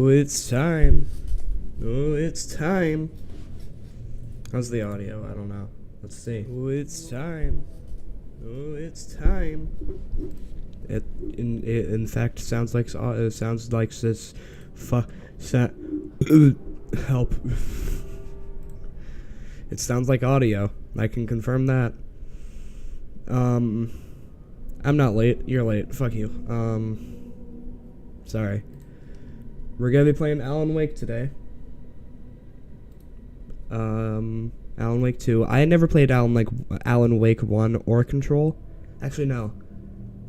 Oh, it's time. Oh, it's time. How's the audio? I don't know. Let's see. Oh, it's time. Oh, it's time. It in fact sounds like it sounds like this. Help. It sounds like audio. I can confirm that. I'm not late. You're late. Fuck you. Sorry. We're gonna be playing Alan Wake today. Alan Wake 2. I had never played Alan Wake 1 or Control. Actually, no.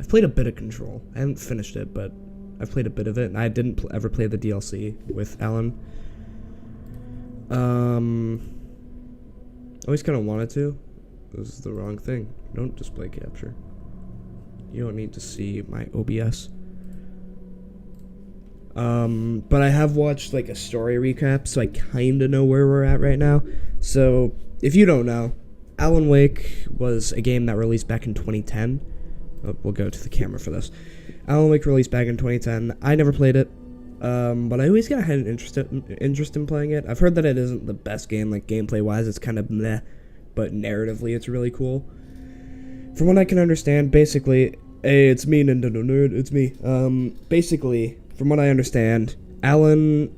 I've played a bit of Control. I haven't finished it, but I've played a bit of it, and I didn't ever play the DLC with Alan. Always kind of wanted to. This is the wrong thing. Don't display capture. You don't need to see my OBS. But I have watched like a story recap, so I kind of know where we're at right now. So, if you don't know, Alan Wake was a game that released back in 2010. We'll go to the camera for this. Alan Wake released back in 2010. I never played it, but I always had an interest in playing it. I've heard that it isn't the best game, like gameplay-wise. It's kind of meh, but narratively it's really cool. From what I can understand, basically, hey, it's me, Nintendo Nerd, it's me. Basically, from what I understand, Alan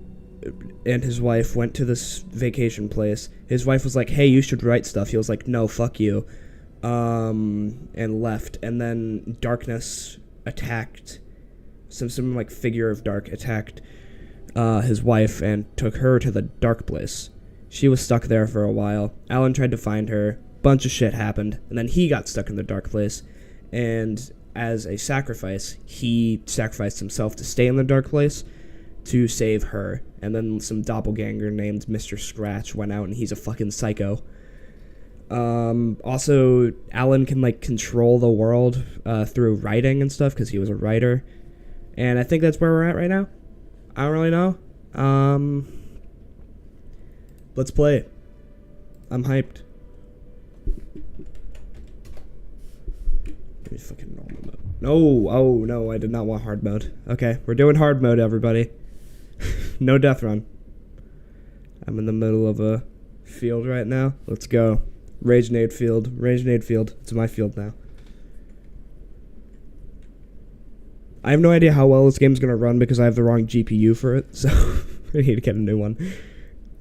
and his wife went to this vacation place. His wife was like, hey, you should write stuff. He was like, no, fuck you. And left. And then darkness attacked. Some like figure of dark attacked his wife and took her to the dark place. She was stuck there for a while. Alan tried to find her. Bunch of shit happened. And then he got stuck in the dark place. And as a sacrifice, he sacrificed himself to stay in the dark place to save her. And then some doppelganger named Mr. Scratch went out, and he's a fucking psycho. Also, Alan can like control the world through writing and stuff because he was a writer. And I think that's where we're at right now. I don't really know. Let's play. I'm hyped. Give me fucking normal mode. No, oh no, I did not want hard mode. Okay, we're doing hard mode, everybody. No death run. I'm in the middle of a field right now. Let's go. Ragenade field. Ragenade field. It's my field now. I have no idea how well this game's going to run because I have the wrong GPU for it, so I need to get a new one.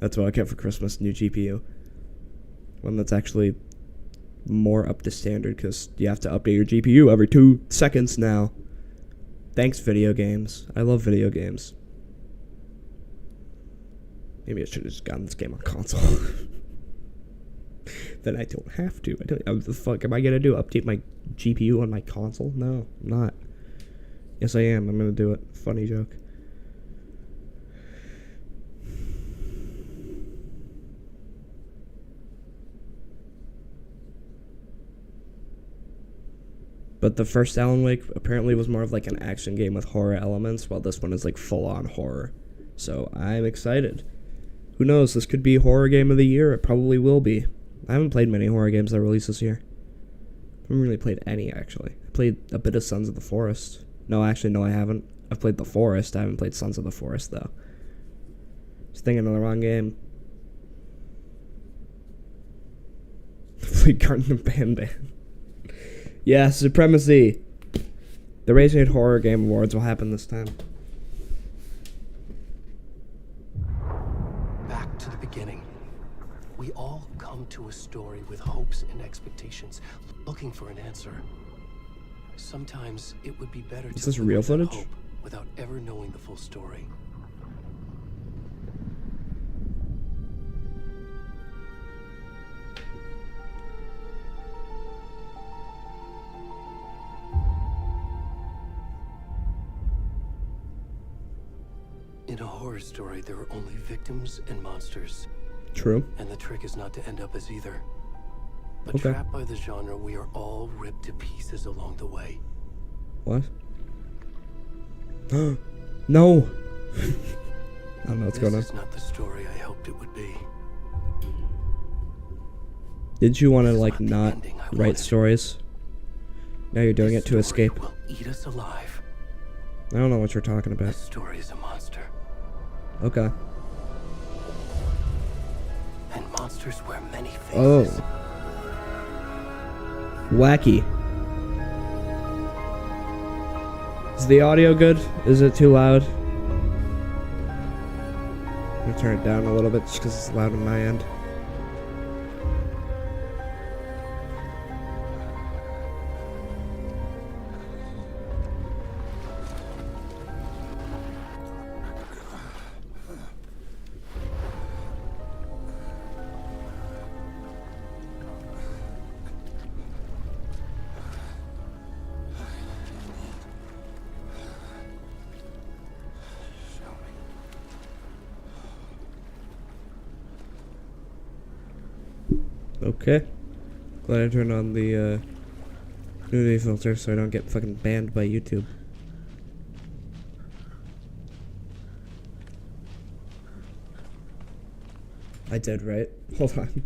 That's what I get for Christmas, new GPU. One that's actually more up to standard because you have to update your GPU every 2 seconds now. Thanks, video games. I love video games. Maybe I should have just gotten this game on console. Then I don't have to. What the fuck am I gonna do? Update my GPU on my console? No, I'm not. Yes, I am. I'm gonna do it. Funny joke. But the first Alan Wake apparently was more of like an action game with horror elements, while this one is like full-on horror. So I'm excited. Who knows? This could be horror game of the year. It probably will be. I haven't played many horror games that released this year. I haven't really played any, actually. I played a bit of Sons of the Forest. No, actually, no, I haven't. I've played The Forest. I haven't played Sons of the Forest, though. Just thinking of the wrong game. I played Garden of Banban. Yeah, Supremacy. The Ragenade Horror Game Awards will happen this time. Back to the beginning. We all come to a story with hopes and expectations, looking for an answer. Sometimes it would be better Is to this real footage? hope without ever knowing the full story. In a horror story, there are only victims and monsters. True. And the trick is not to end up as either. But Okay. trapped by the genre, we are all ripped to pieces along the way. What? No! I don't know what's going on. This is not the story I hoped it would be. Did you want to, This is like, not the not ending I write wanted. stories? Now you're doing This it to story escape. will eat us alive. I don't know what you're talking about. This story is a monster. Okay. And monsters wear many Oh. faces. Wacky. Is the audio good? Is it too loud? I'm gonna turn it down a little bit just because it's loud on my end. Okay. Glad I turned on the nudity filter so I don't get fucking banned by YouTube. I did, right? Hold on.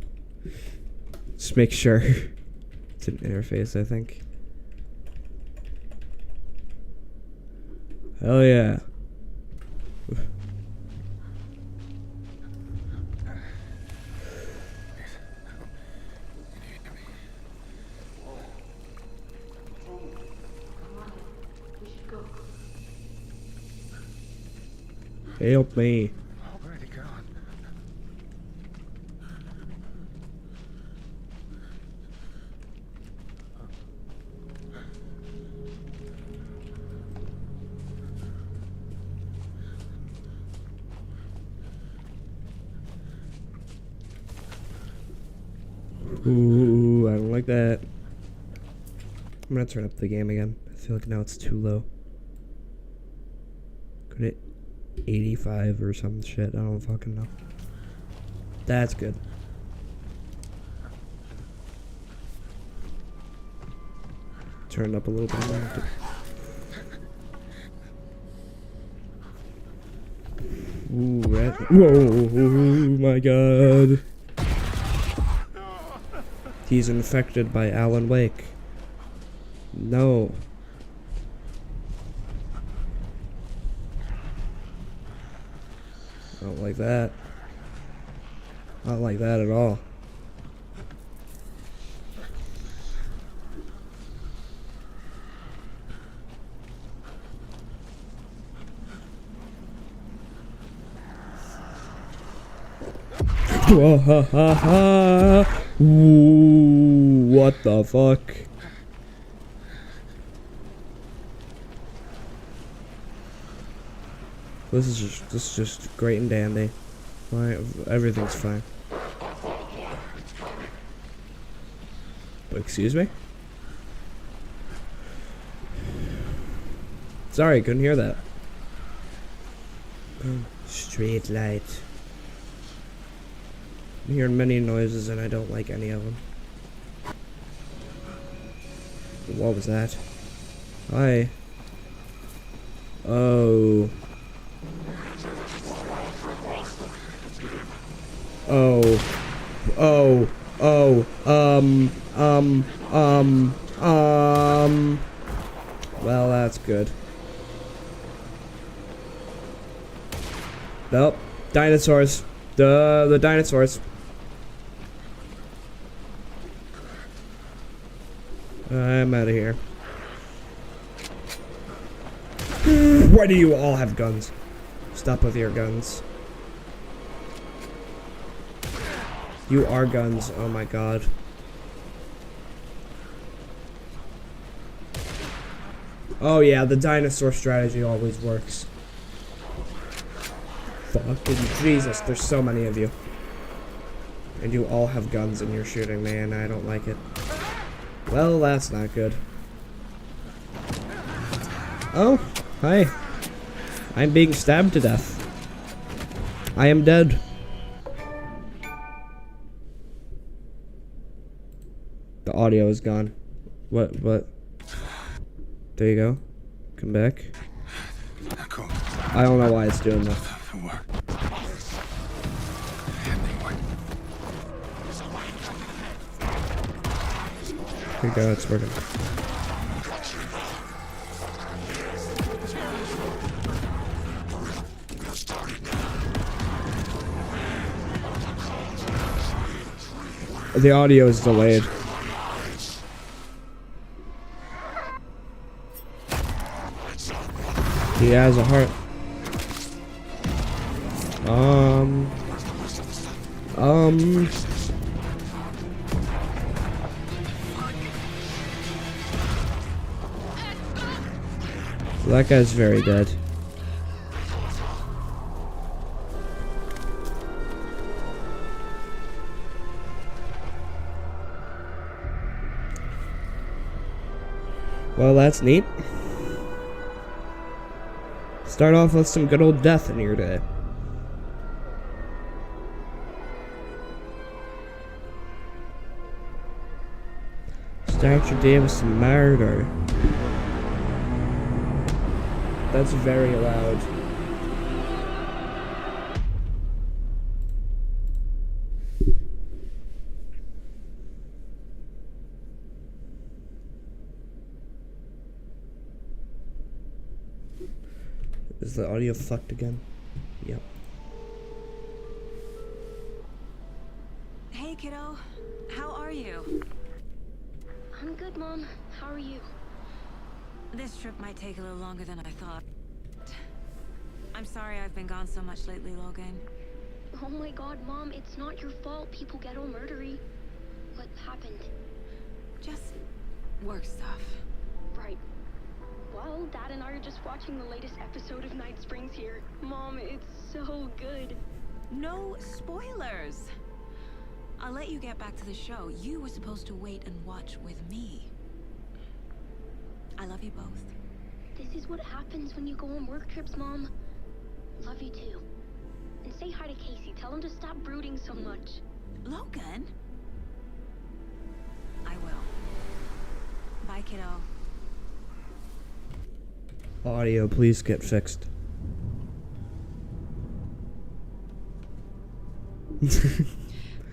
Just make sure. It's an interface, I think. Hell yeah. Help me. Where'd he go? Ooh, I don't like that. I'm gonna turn up the game again. I feel like now it's too low. Could it 85 or some shit? I don't fucking know. That's good. Turn it up a little bit more. Ooh, that. Whoa, my god. He's infected by Alan Wake. No. I don't like that. I don't like that at all. Whoa, ha, ha, ha. Ooh, what the fuck? This is just great and dandy. Why, everything's fine. Excuse me? Sorry, couldn't hear that. Street light. I'm hearing many noises and I don't like any of them. What was that? Hi. Oh. Oh. Oh. Oh. Well, that's good. Nope. Dinosaurs. The dinosaurs. I'm out of here. Why do you all have guns? Stop with your guns. You are guns. Oh my god. Oh yeah, the dinosaur strategy always works. Fucking Jesus, there's so many of you. And you all have guns and you're shooting me and I don't like it. Well, that's not good. Oh, hi. I'm being stabbed to death. I am dead. The audio is gone. What? There you go. Come back. Cool. I don't know why it's doing that. Here you go, it's working. The audio is delayed. He has a heart. That guy's very dead. Well, that's neat. Start off with some good old death in your day. Start your day with some murder. That's very loud. Is the audio fucked again? Yep. Hey, kiddo. How are you? I'm good, Mom. How are you? This trip might take a little longer than I thought. I'm sorry I've been gone so much lately, Logan. Oh my god, Mom, it's not your fault people get all murdery. What happened? Just work stuff. Right. Well, Dad and I are just watching the latest episode of Night Springs here. Mom, it's so good. No spoilers! I'll let you get back to the show. You were supposed to wait and watch with me. I love you both. This is what happens when you go on work trips, Mom. Love you too. And say hi to Casey. Tell him to stop brooding so much. Logan? I will. Bye, kiddo. Audio, please get fixed.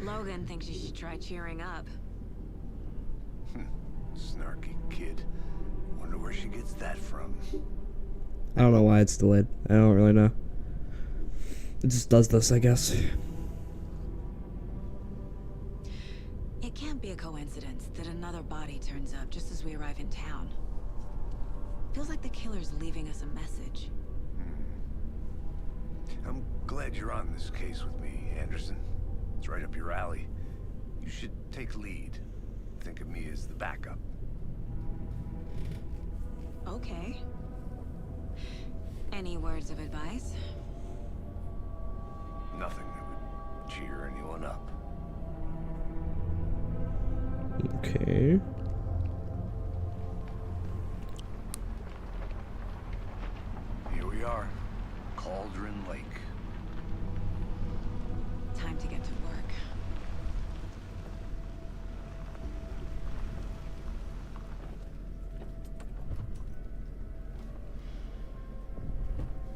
Logan thinks you should try cheering up. Snarky kid. Wonder where she gets that from. I don't know why it's delayed. I don't really know. It just does this, I guess. It can't be a coincidence that another body turns up just as we arrive in town. Feels like the killer's leaving us a message. I'm glad you're on this case with me, Anderson. It's right up your alley. You should take lead. Think of me as the backup. Okay. Any words of advice? Nothing that would cheer anyone up. Okay. Here we are. Cauldron Lake. Time to get to work.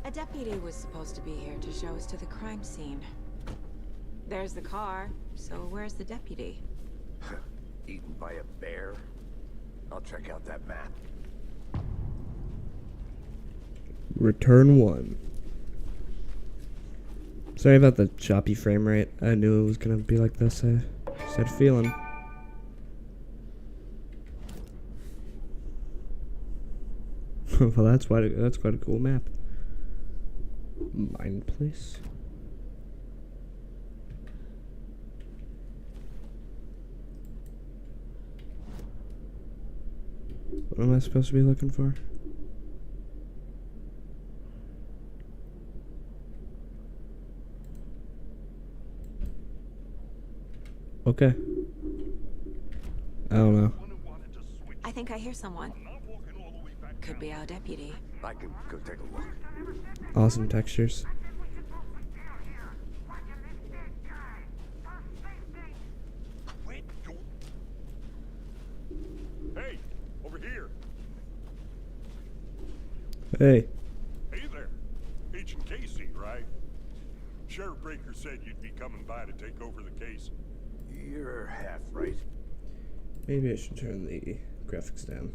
A deputy was supposed to be here to show us to the crime scene. There's the car, so where's the deputy? Eaten by a bear? I'll check out that map. Return 1. Sorry about the choppy frame rate. I knew it was gonna be like this. I just had a feeling. Well, that's quite a cool map. Mine place. What am I supposed to be looking for? Okay. I don't know. I think I hear someone. Could be our deputy. I can go take a look. Awesome textures. Hey, over here. Hey. Hey there. Agent Casey, right? Sheriff Breaker said you'd be coming by to take over the case. You're half right. Maybe I should turn the graphics down.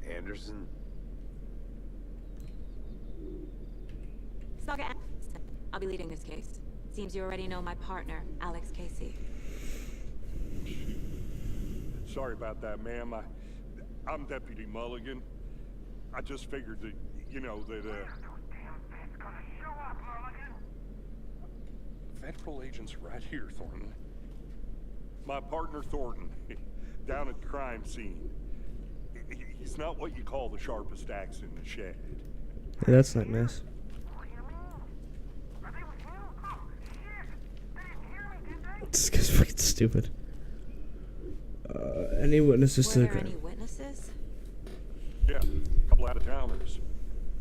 Anderson? Saga Anderson. I'll be leading this case. Seems you already know my partner, Alex Casey. Sorry about that, ma'am. I'm Deputy Mulligan. I just figured that, you know, that, Federal agents right here, Thornton. My partner, Thornton, down at the crime scene. He's not what you call the sharpest axe in the shed. Yeah, that's not nice. This guy's fucking stupid. Any witnesses to Were the there any crime? witnesses? Yeah, a couple out of towners.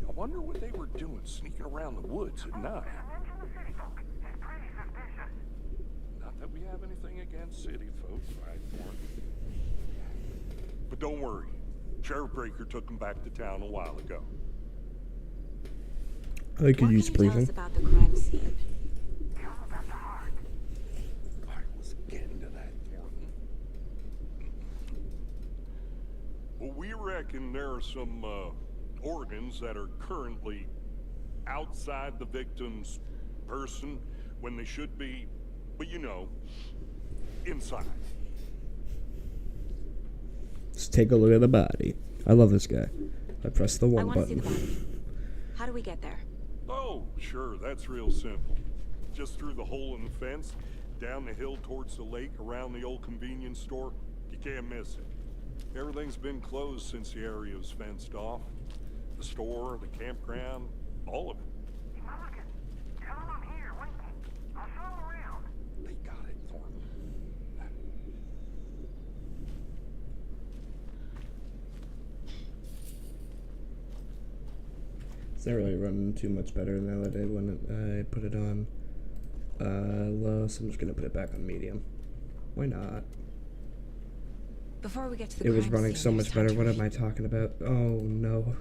I wonder what they were doing sneaking around the woods at night. Not that we have anything against city folks, right, Thornton? But don't worry. Sheriff Breaker took them back to town a while ago. I could What use can you tell us briefing. about the crime scene? All right, let's get into that, Thornton. Well, we reckon there are some organs that are currently outside the victim's person when they should be, but you know, inside. Let's take a look at the body. I love this guy. I press the I one want to see button. the body. How do we get there? Oh, sure, that's real simple. Just through the hole in the fence, down the hill towards the lake, around the old convenience store. You can't miss it. Everything's been closed since the area was fenced off. The store, the campground, all of it. Tell him I'm here, waiting. I'll show him around. They got it, Thornton. It's not really running too much better nowadays when I put it on low, so I'm just gonna put it back on medium. Why not? Before we get to the It was crime running scene, so there's much time better. to What read. am I talking about? Oh no.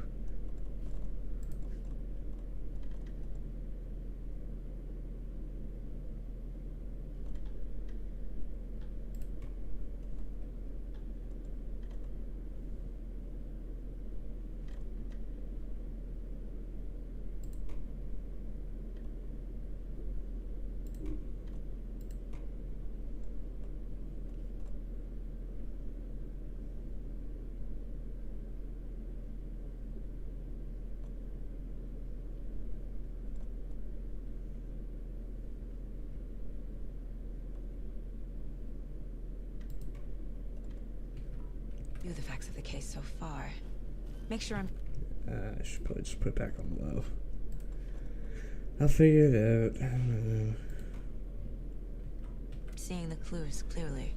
View the facts of the case so far. Make sure I'm I should probably just put it back on low. I'll figure it out. I don't know. seeing the clues clearly.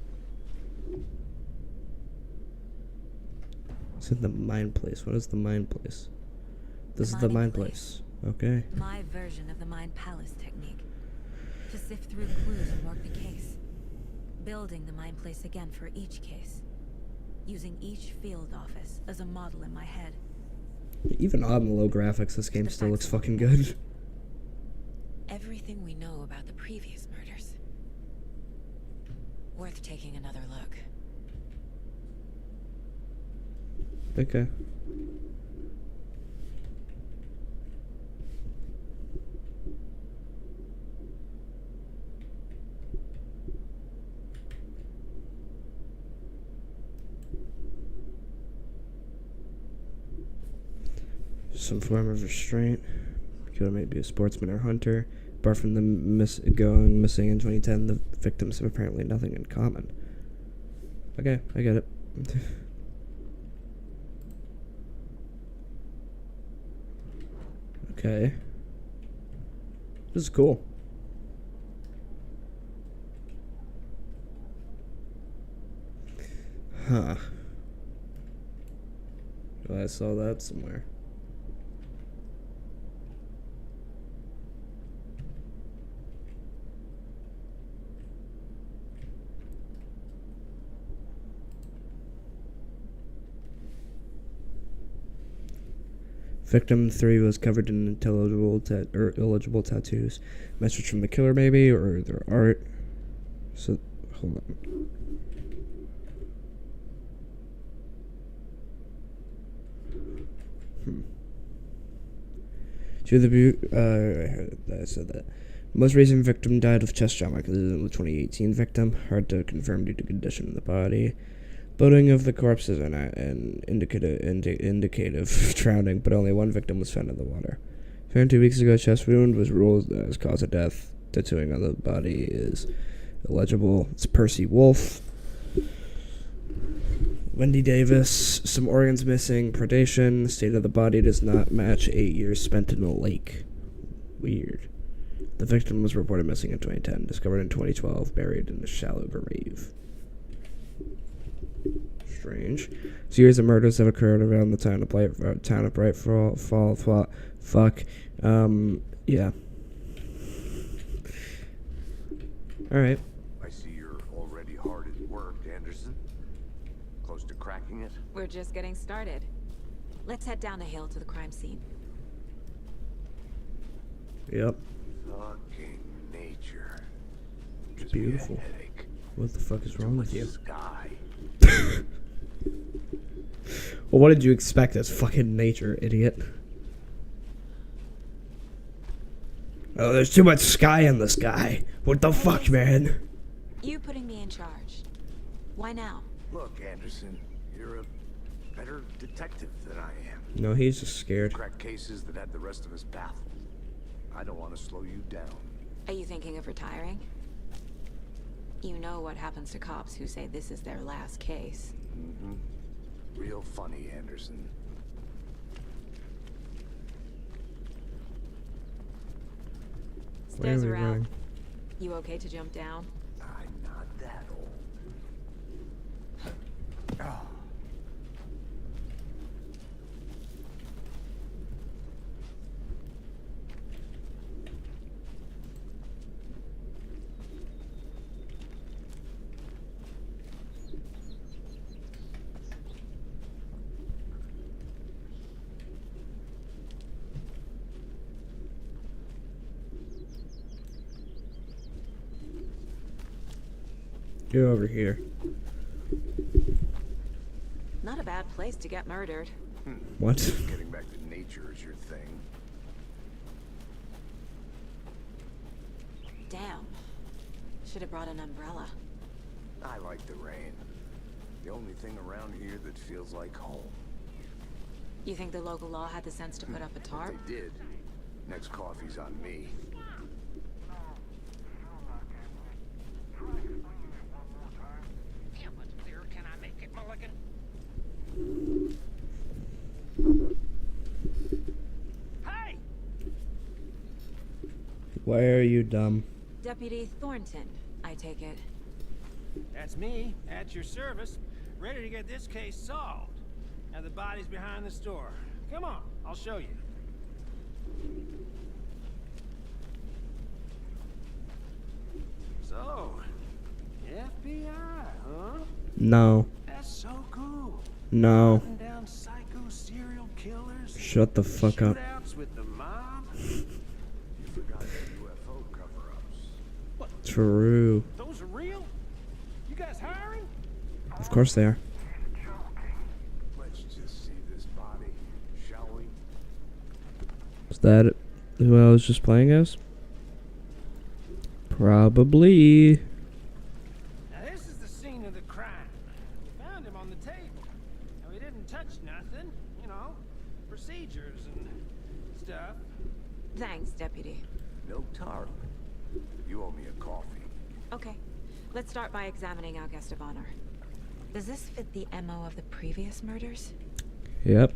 It's in the mine place. What is the mine place? This is the mining mine place. place. Okay. My version of the Mind Palace technique. To sift through clues and work the case. Building the Mind Place again for each case. Using each field office as a model in my head. Even on the low graphics, this game The still looks facts of fucking the good. Everything we know about the previous murders. Worth taking another look. Okay. Some form of restraint. Killer may be a sportsman or hunter. Apart from them going missing in 2010, the victims have apparently nothing in common. Okay, I get it. Okay. This is cool. Huh. Well, I saw that somewhere. Victim 3 was covered in illegible tattoos. Message from the killer, maybe, or their art. So, hold on. To the I said that. Most recent victim died of chest trauma because it was the 2018 victim. Hard to confirm due to condition of the body. Boating of the corpse is an indicative drowning, but only one victim was found in the water. Found 2 weeks ago, chest wound was ruled as cause of death. Tattooing on the body is illegible. It's Percy Wolf. Wendy Davis. Some organs missing. Predation. State of the body does not match 8 years spent in a lake. Weird. The victim was reported missing in 2010. Discovered in 2012. Buried in a shallow grave. Strange. Series of murders have occurred around the town of Brightfall. Fuck. Yeah. Alright. I see you're already hard at work, Anderson. Close to cracking it? We're just getting started. Let's head down the hill to the crime scene. Yep. Fucking nature. Gives Beautiful. Me a headache. What the fuck is wrong with you? Sky. Well, what did you expect? As fucking nature, idiot. Oh, there's too much sky in the sky. What the fuck, man? You putting me in charge. Why now? Look, Anderson, you're a better detective than I am. No, he's just scared. Crack cases that had the rest of us baffled. I don't want to slow you down. Are you thinking of retiring? You know what happens to cops who say this is their last case. Mm-hmm. Real funny, Anderson. Stairs we are out. going? You okay to jump down? I'm not that old. Oh. You're over here. Not a bad place to get murdered. What? Getting back to nature is your thing. Damn. Should have brought an umbrella. I like the rain. The only thing around here that feels like home. You think the local law had the sense to put up a tarp? If they did, next coffee's on me. Can't much clearer. Can I make it, Mulligan? Hey! Why are you dumb? Deputy Thornton, I take it. That's me, at your service, ready to get this case solved. Now the body's behind the store. Come on, I'll show you. So, FBI, huh? No. That's so cool. No. Hunting down psycho serial killers. Shut the fuck up. Shootouts with the mob. You forgot the UFO cover-ups. True. Those are real? You guys hiring? Of course they are. Let's just see this body, shall we? Is that who I was just playing as? Probably. Now this is the scene of the crime. We found him on the table. Now he didn't touch nothing, you know, procedures and stuff. Thanks, Deputy. No tarp. You owe me a coffee. Okay, let's start by examining our guest of honor. Does this fit the MO of the previous murders? Yep.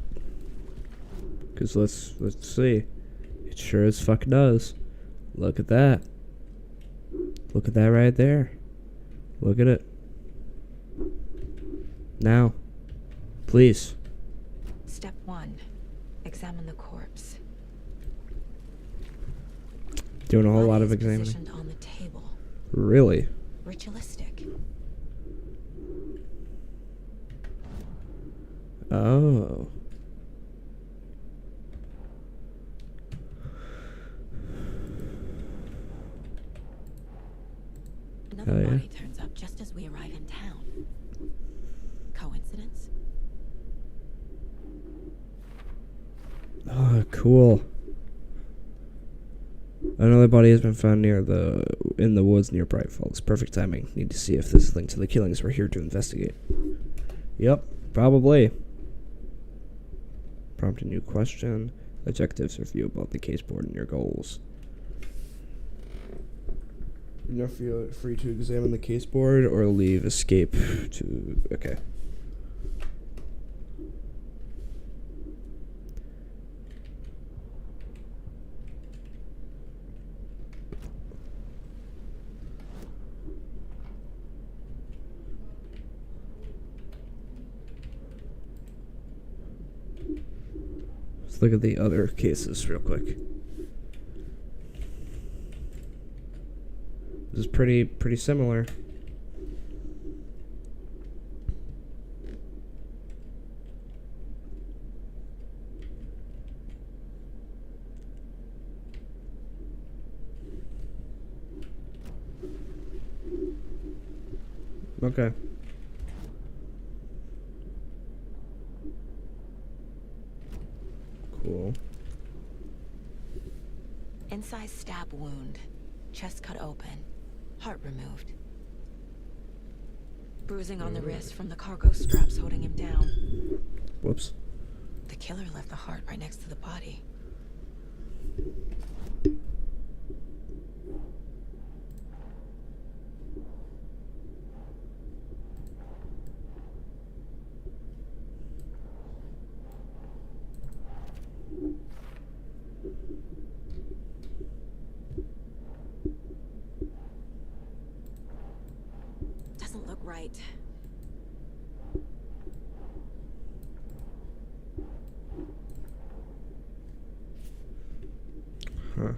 Cause let's see. It sure as fuck does. Look at that. Look at that right there. Look at it. Now. Please. Step 1. Examine the corpse. Doing a whole lot Body of is examining. positioned on the table. Really? Ritualistic. Oh. Another Oh, yeah? body turns up just as we arrive in town. Coincidence? Oh, cool. Another body has been found in the woods near Bright Falls. Perfect timing. Need to see if this is linked to the killings we're here to investigate. Yep, probably. Prompt a new question. Objectives review about the case board and your goals. You're free to examine the case board or leave escape to... Okay. Let's look at the other cases real quick. This is pretty similar. Okay. Cool. Inside stab wound. Chest cut open. Heart removed. Bruising on the wrist from the cargo straps holding him down. Whoops. The killer left the heart right next to the body. Doesn't look right. Huh.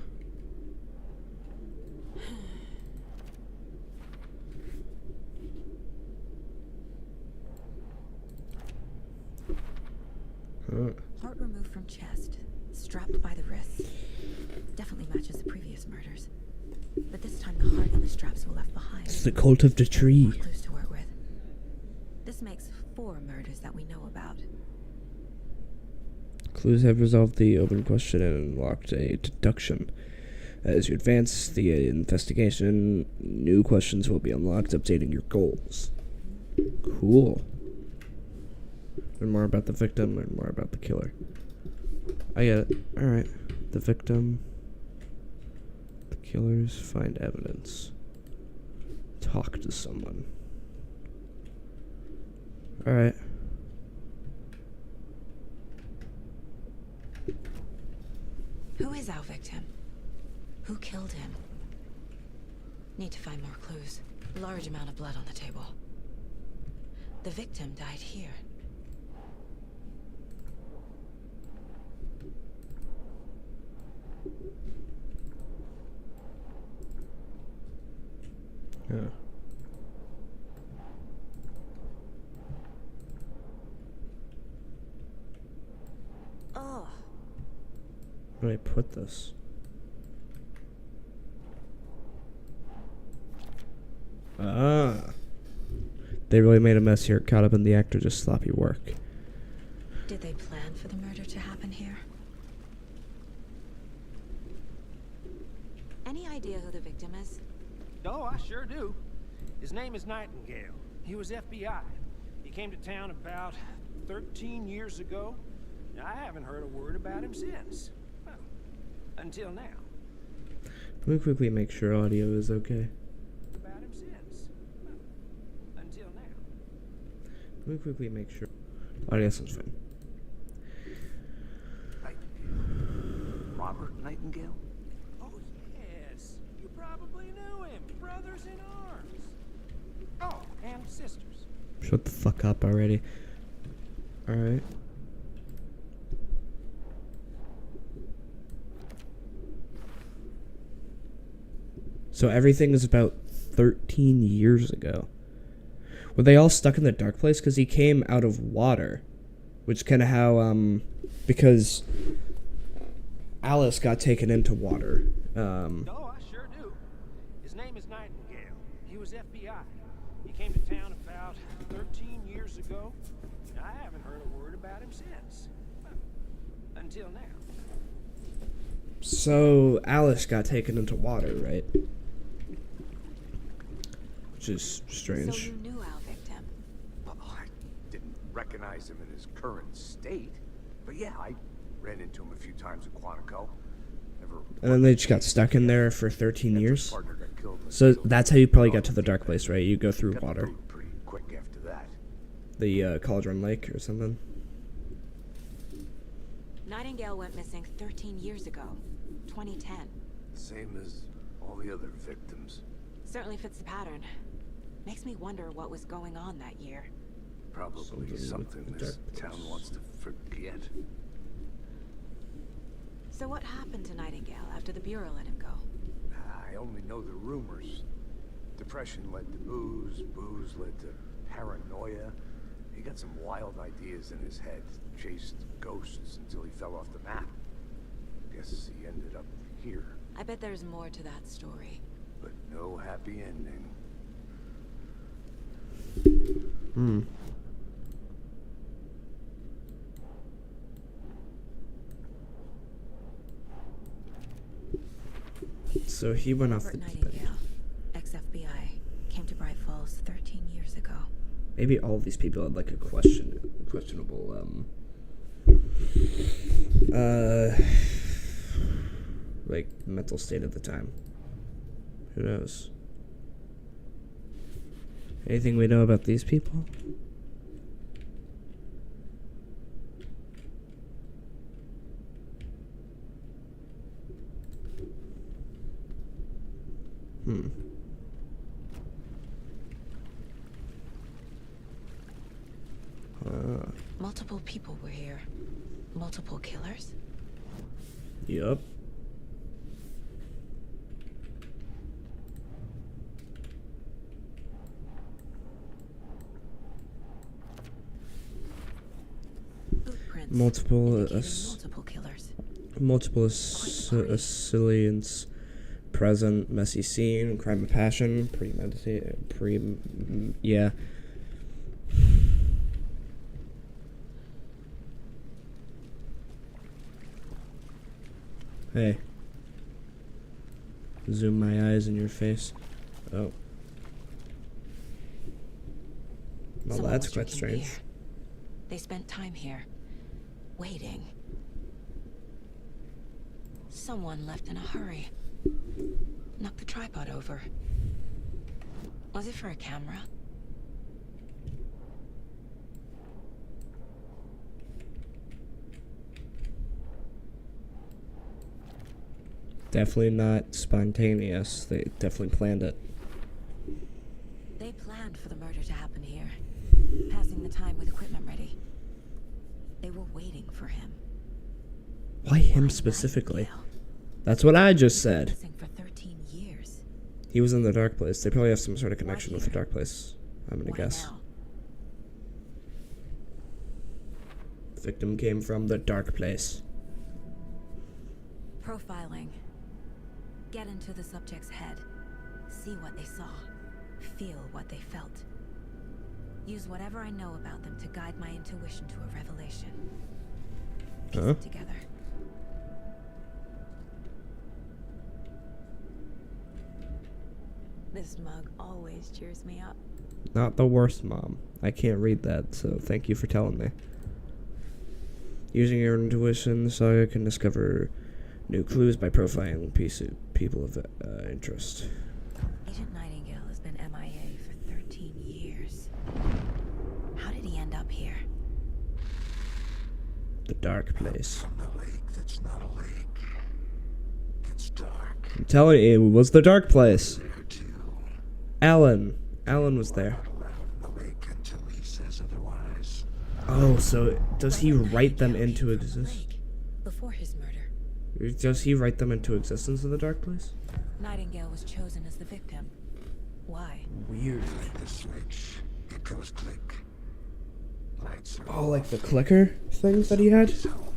Heart removed from chest, strapped by the wrist. Definitely matches the previous murders. But this time the heart and the straps were left behind. It's the cult of the tree. More clues to work with. This makes 4 murders that we know about. Clues have resolved the open question and unlocked a deduction. As you advance the investigation, new questions will be unlocked, updating your goals. Cool. Learn more about the victim, learn more about the killer. I get it. Alright. The victim. The killers. Find evidence. Talk to someone. Alright. Who is our victim? Who killed him? Need to find more clues. Large amount of blood on the table. The victim died here. Yeah. Oh, Where do I put this? Ah. They really made a mess here, caught up in the act of just sloppy work. did they plan for the murder to happen here? Any idea who the victim is? Oh, I sure do. His name is Nightingale. He was FBI. He came to town about 13 years ago. I haven't heard a word about him since. Well, until now. Let me quickly make sure audio is okay. About him since. Well, until now. Let me quickly make sure audio sounds fine. Nightingale. Robert Nightingale? Oh, yes. You probably knew him. Brothers in arms. Oh, and sisters. Shut the fuck up already. Alright. So everything is about 13 years ago. Were they all stuck in the dark place? Because he came out of water. Which kind of how, because Alice got taken into water. Oh, I sure do. His name is Nightingale. He was FBI. He came to town about 13 years ago. I haven't heard a word about him since. Well, until now. So Alice got taken into water, right? Which is So strange. you knew our victim. Well, I didn't recognize him in his current state. But yeah, I ran into him a few times at Quantico. Never. And then they just got stuck in there for 13 After his years. partner got killed in the So field. that's how you probably got to the dark place, right? You go through Got the water. boot pretty quick after that. The Cauldron Lake or something. Nightingale went missing 13 years ago. 2010. Same as all the other victims. Certainly fits the pattern. Makes me wonder what was going on that year. Probably something with the this dark town place. wants to forget. So what happened to Nightingale after the Bureau let him go? I only know the rumors. Depression led to booze, booze led to paranoia. He got some wild ideas in his head, chased ghosts until he fell off the map. Guess he ended up here, I bet there's more to that story. but no happy ending. Hmm. So he went off Robert the Nightingale, ex-FBI, came to Bright Falls 13 years ago. Maybe all of these people had like a questionable like mental state at the time. Who knows? Anything we know about these people? Hmm. Multiple people were here. Multiple killers? Yup. Footprints. Multiple indicating multiple killers. multiple assailants present, messy scene, crime of passion, yeah. Hey. Zoom my eyes in your face. Oh. Well, Someone that's was quite drinking strange. beer. They spent time here, waiting. Someone left in a hurry. Knocked the tripod over. Was it for a camera? Definitely not spontaneous. They definitely planned it. They planned for the murder to happen here, passing the time with equipment ready. They were waiting for him. Why him Why specifically? Nightingale? That's what I just said. Missing for 13 years. He was in the dark place. They probably have some sort of connection with the here? dark place. I'm gonna Why guess. now? Victim came from the dark place. Profiling. Get into the subject's head. See what they saw. Feel what they felt. Use whatever I know about them to guide my intuition to a revelation. Piece Huh? it together. This mug always cheers me up. Not the worst, Mom. I can't read that, so thank you for telling me. Using your intuition, Saga can discover new clues by profiling people of interest. Agent Nightingale has been MIA for 13 years. How did he end up here? The dark place. From the lake that's not a lake. It's dark. I'm telling you, it was the dark place. There too. Alan was there. Not allowed in the lake until he says otherwise. Oh, so does he When write them Nightingale into came from the existence? lake, before his murder, Does he write them into existence in the dark place? Nightingale was chosen as the victim. Why? Weird. The switch. It goes click. Lights are Oh, like the clicker things that he had? home.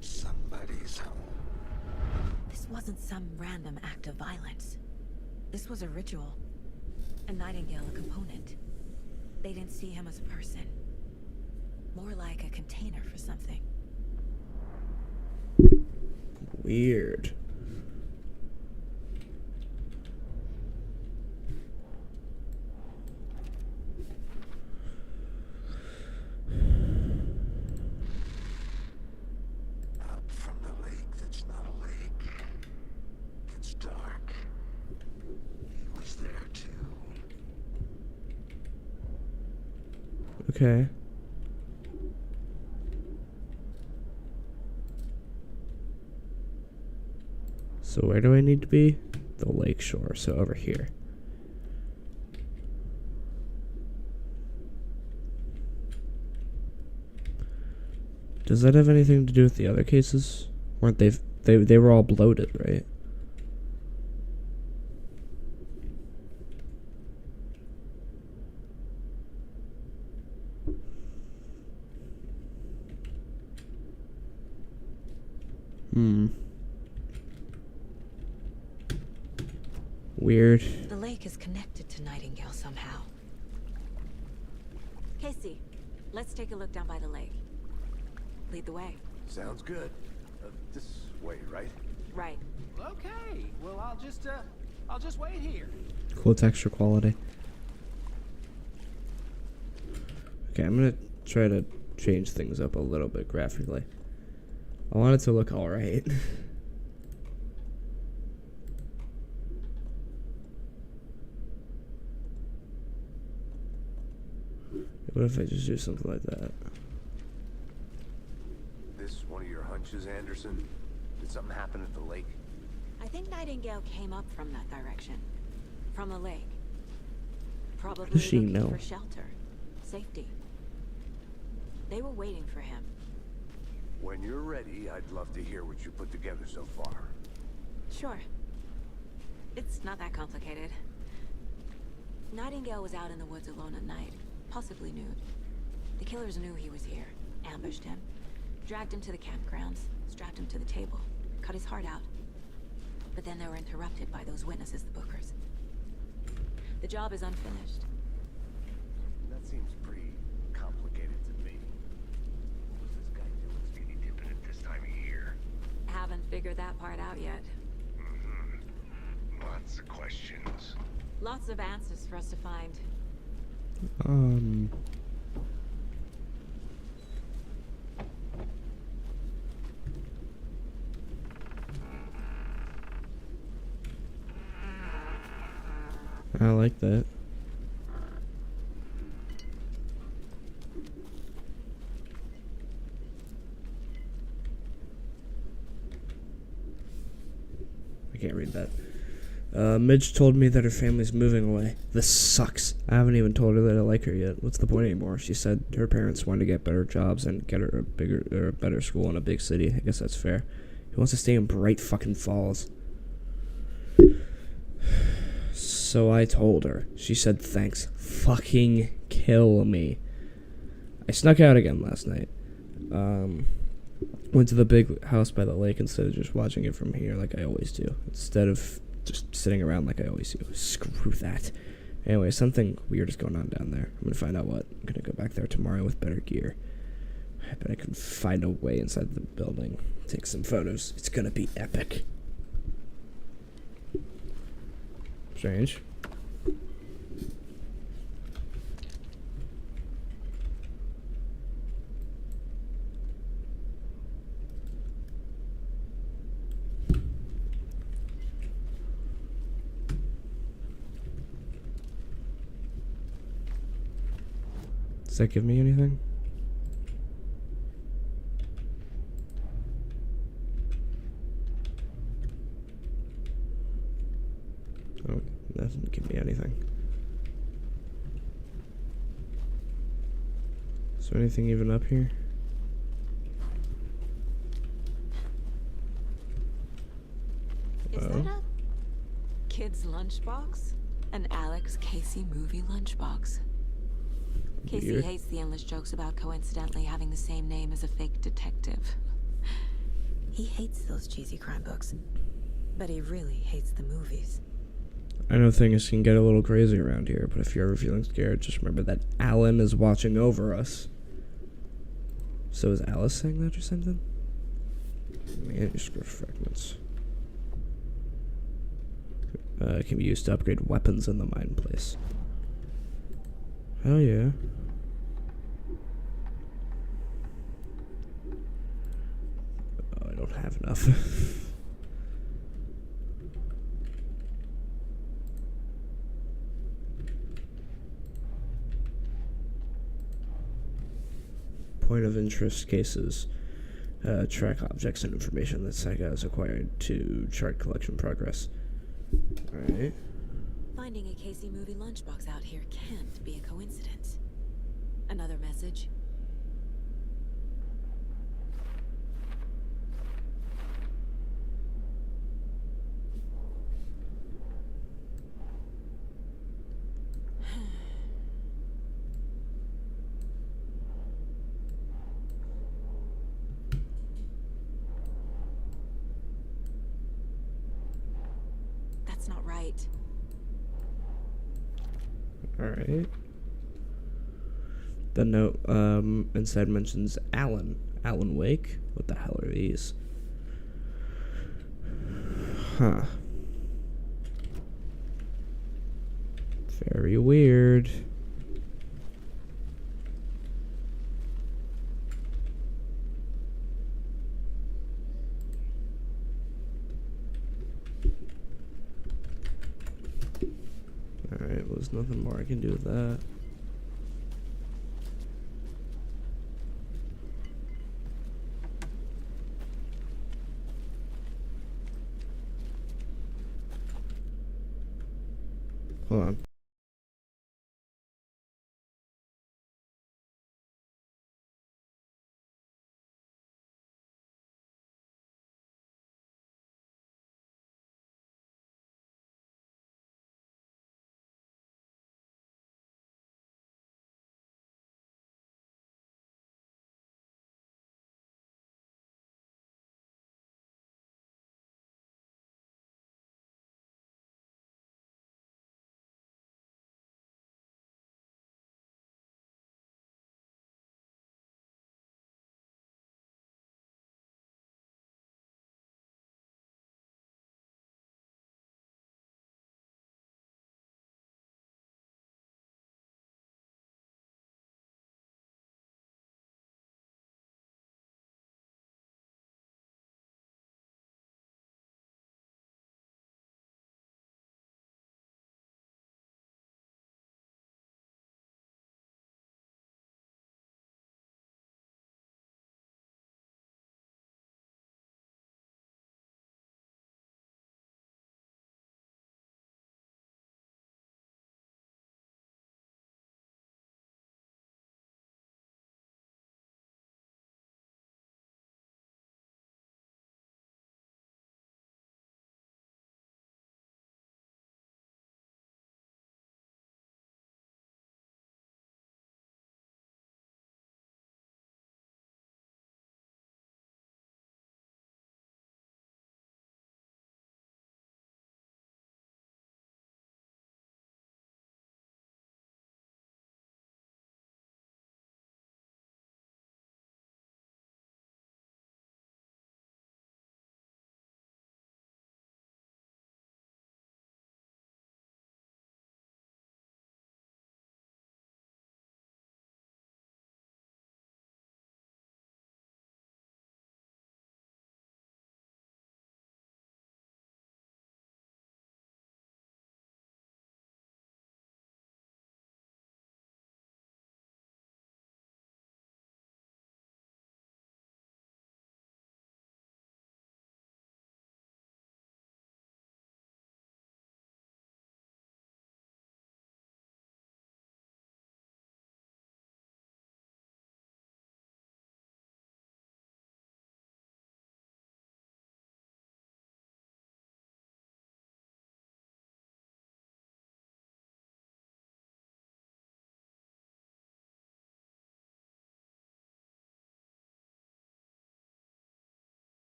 Somebody's home. This wasn't some random act of violence. This was a ritual. And Nightingale a component. They didn't see him as a person. More like a container for something. Weird. Up from the lake that's not a lake. It's dark. He was there too. Okay. So where do I need to be? The lake shore, so over here. Does that have anything to do with the other cases? Weren't they were all bloated, right? Weird. The lake is connected to Nightingale somehow. Casey, let's take a look down by the lake. Lead the way. Sounds good. This way, right? Right. Okay. Well, I'll just wait here. Cool texture quality. Okay, I'm gonna try to change things up a little bit graphically. I want it to look alright. What if I just do something like that? This one of your hunches, Anderson? Did something happen at the lake? I think Nightingale came up from that direction. From the lake. Probably does she looking know? for shelter. Safety. They were waiting for him. When you're ready, I'd love to hear what you put together so far. Sure. It's not that complicated. Nightingale was out in the woods alone at night, possibly nude. The killers knew he was here, ambushed him, dragged him to the campgrounds, strapped him to the table, cut his heart out. But then they were interrupted by those witnesses, the Bookers. The job is unfinished. That seems pretty complicated to me. What was this guy doing skinny dipping at this time of year? Haven't figured that part out yet. Lots of questions. Lots of answers for us to find. I like that. I can't read that. Midge told me that her family's moving away. This sucks. I haven't even told her that I like her yet. What's the point anymore? She said her parents wanted to get better jobs and get her a better school in a big city. I guess that's fair. He wants to stay in Bright fucking Falls. So I told her. She said thanks. Fucking kill me. I snuck out again last night. Went to the big house by the lake instead of just watching it from here like I always do. Instead of just sitting around like I always do. Screw that. Anyway, something weird is going on down there. I'm gonna find out what. I'm gonna go back there tomorrow with better gear. I bet I can find a way inside the building. Take some photos. It's gonna be epic. Strange. Does that give me anything? Oh, that doesn't give me anything. Is there anything even up here? Is that a kid's lunchbox? An Alex Casey movie lunchbox. Casey Weird. hates the endless jokes about coincidentally having the same name as a fake detective. He hates those cheesy crime books, but he really hates the movies. I know things can get a little crazy around here, but if you're ever feeling scared, just remember that Alan is watching over us. So is Alice saying that or something? Manuscript fragments. Can be used to upgrade weapons in the mine place. Hell yeah. Oh, I don't have enough. Point of interest cases. Track objects and information that Saga has acquired to chart collection progress. Alright. Finding a Casey movie lunchbox out here can't be a coincidence. Another message? That's not right. Alright. The note instead mentions Alan. Alan Wake? What the hell are these? Huh. Very weird. Alright, well, there's nothing more I can do with that. Hold on.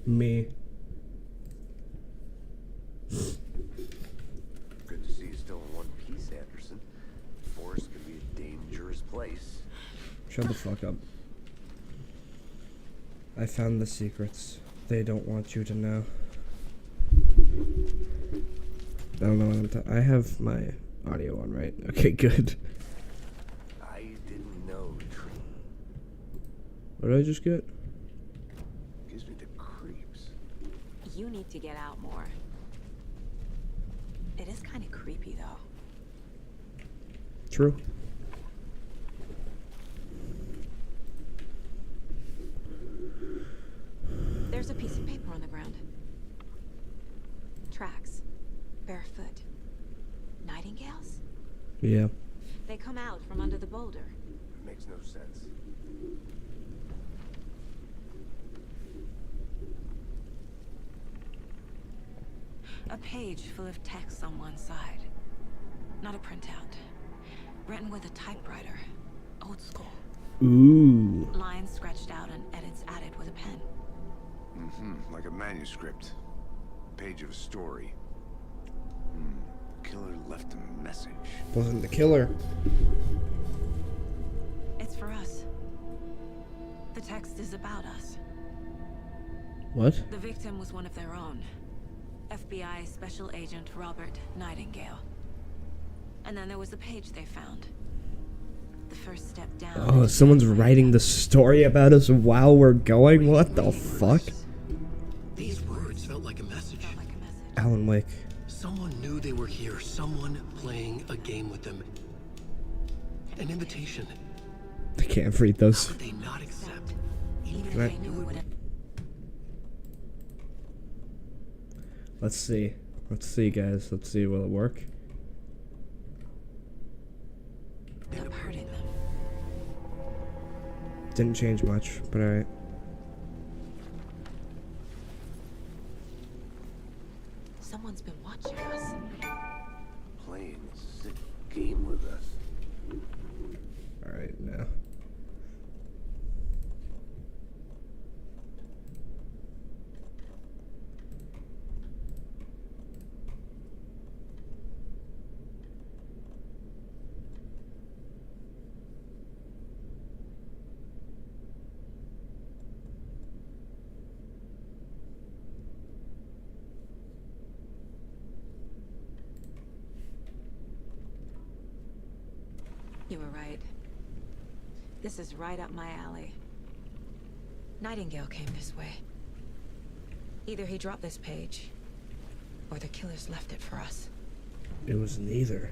Me. Good to see you still in one piece, Anderson. The forest can be a dangerous place. Shut the fuck up. I found the secrets. They don't want you to know. I don't know what I'm I have my audio on, right? Okay, good. I didn't know tree What did I just get? gives me the creeps. You need to get out more. It is kind of creepy, though. True. There's a piece of paper on the ground. Tracks. Barefoot. Nightingales? Yeah. They come out from under the boulder. Makes no sense. A page full of text on one side. Not a printout. Written with a typewriter. Old school. Ooh. Lines scratched out and edits added with a pen. Mm-hmm. Like a manuscript. Page of a story. Killer left a message. Wasn't the killer. It's for us. The text is about us. What? The victim was one of their own. FBI Special Agent Robert Nightingale. And then there was the page they found. The first step down. Oh, someone's writing the story about us while we're going? What the fuck? These words felt like a message. Felt like a message. Alan Wake. Someone knew they were here. Someone playing a game with them. An invitation. I can't read How those. could they not accept? Even if Can I- they knew it would Let's see. Let's see, guys. Let's see. Will it work? end up hurting them. Didn't change much, but alright. Someone's been watching us. Playing a sick game with us. Alright, now. You were right. This is right up my alley. Nightingale came this way. Either he dropped this page, or the killers left it for us. It was neither.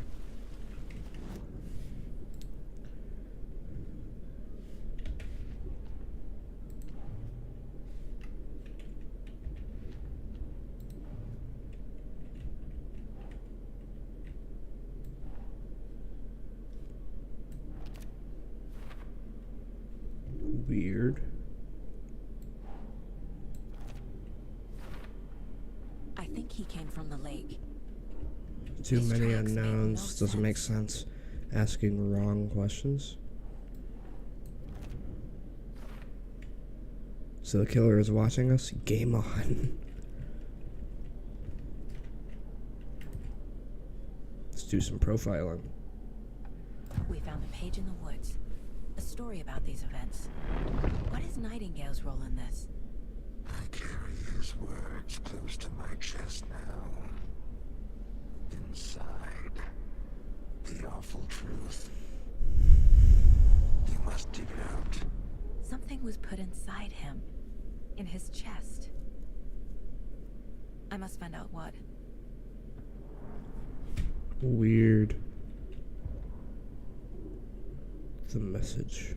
Weird. I think he came from the lake. Too These many tracks make no unknowns. Doesn't make sense. sense. Asking wrong questions. So the killer is watching us? Game on. Let's do some profiling. We found a page in the woods. A story about these events. What is Nightingale's role in this? I carry his words close to my chest now. Inside, the awful truth. You must dig it out. Something was put inside him. In his chest. I must find out what. Weird. The message.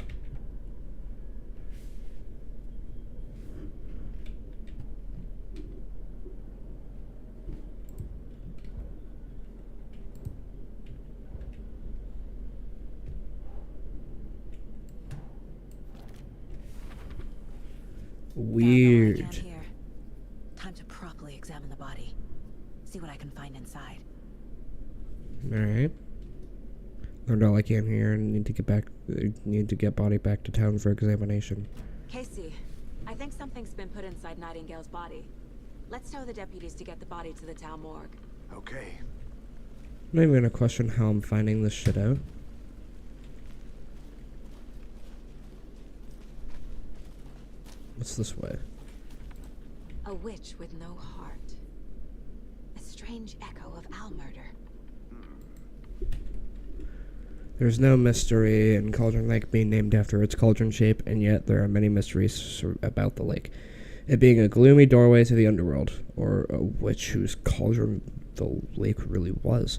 Weird. Found all I can here. Time to properly examine the body. See what I can find inside. Alright. Learned all I can here and need to get body back to town for examination. Casey, I I think something's been put inside Nightingale's body. Let's tell the deputies to get the body to the town morgue. Okay. I'm not even gonna question how I'm finding this shit out. What's this way? A witch with no heart. A strange echo of Al murder. There's no mystery in Cauldron Lake being named after its cauldron shape, and yet there are many mysteries about the lake. It being a gloomy doorway to the underworld, or a witch whose cauldron the lake really was.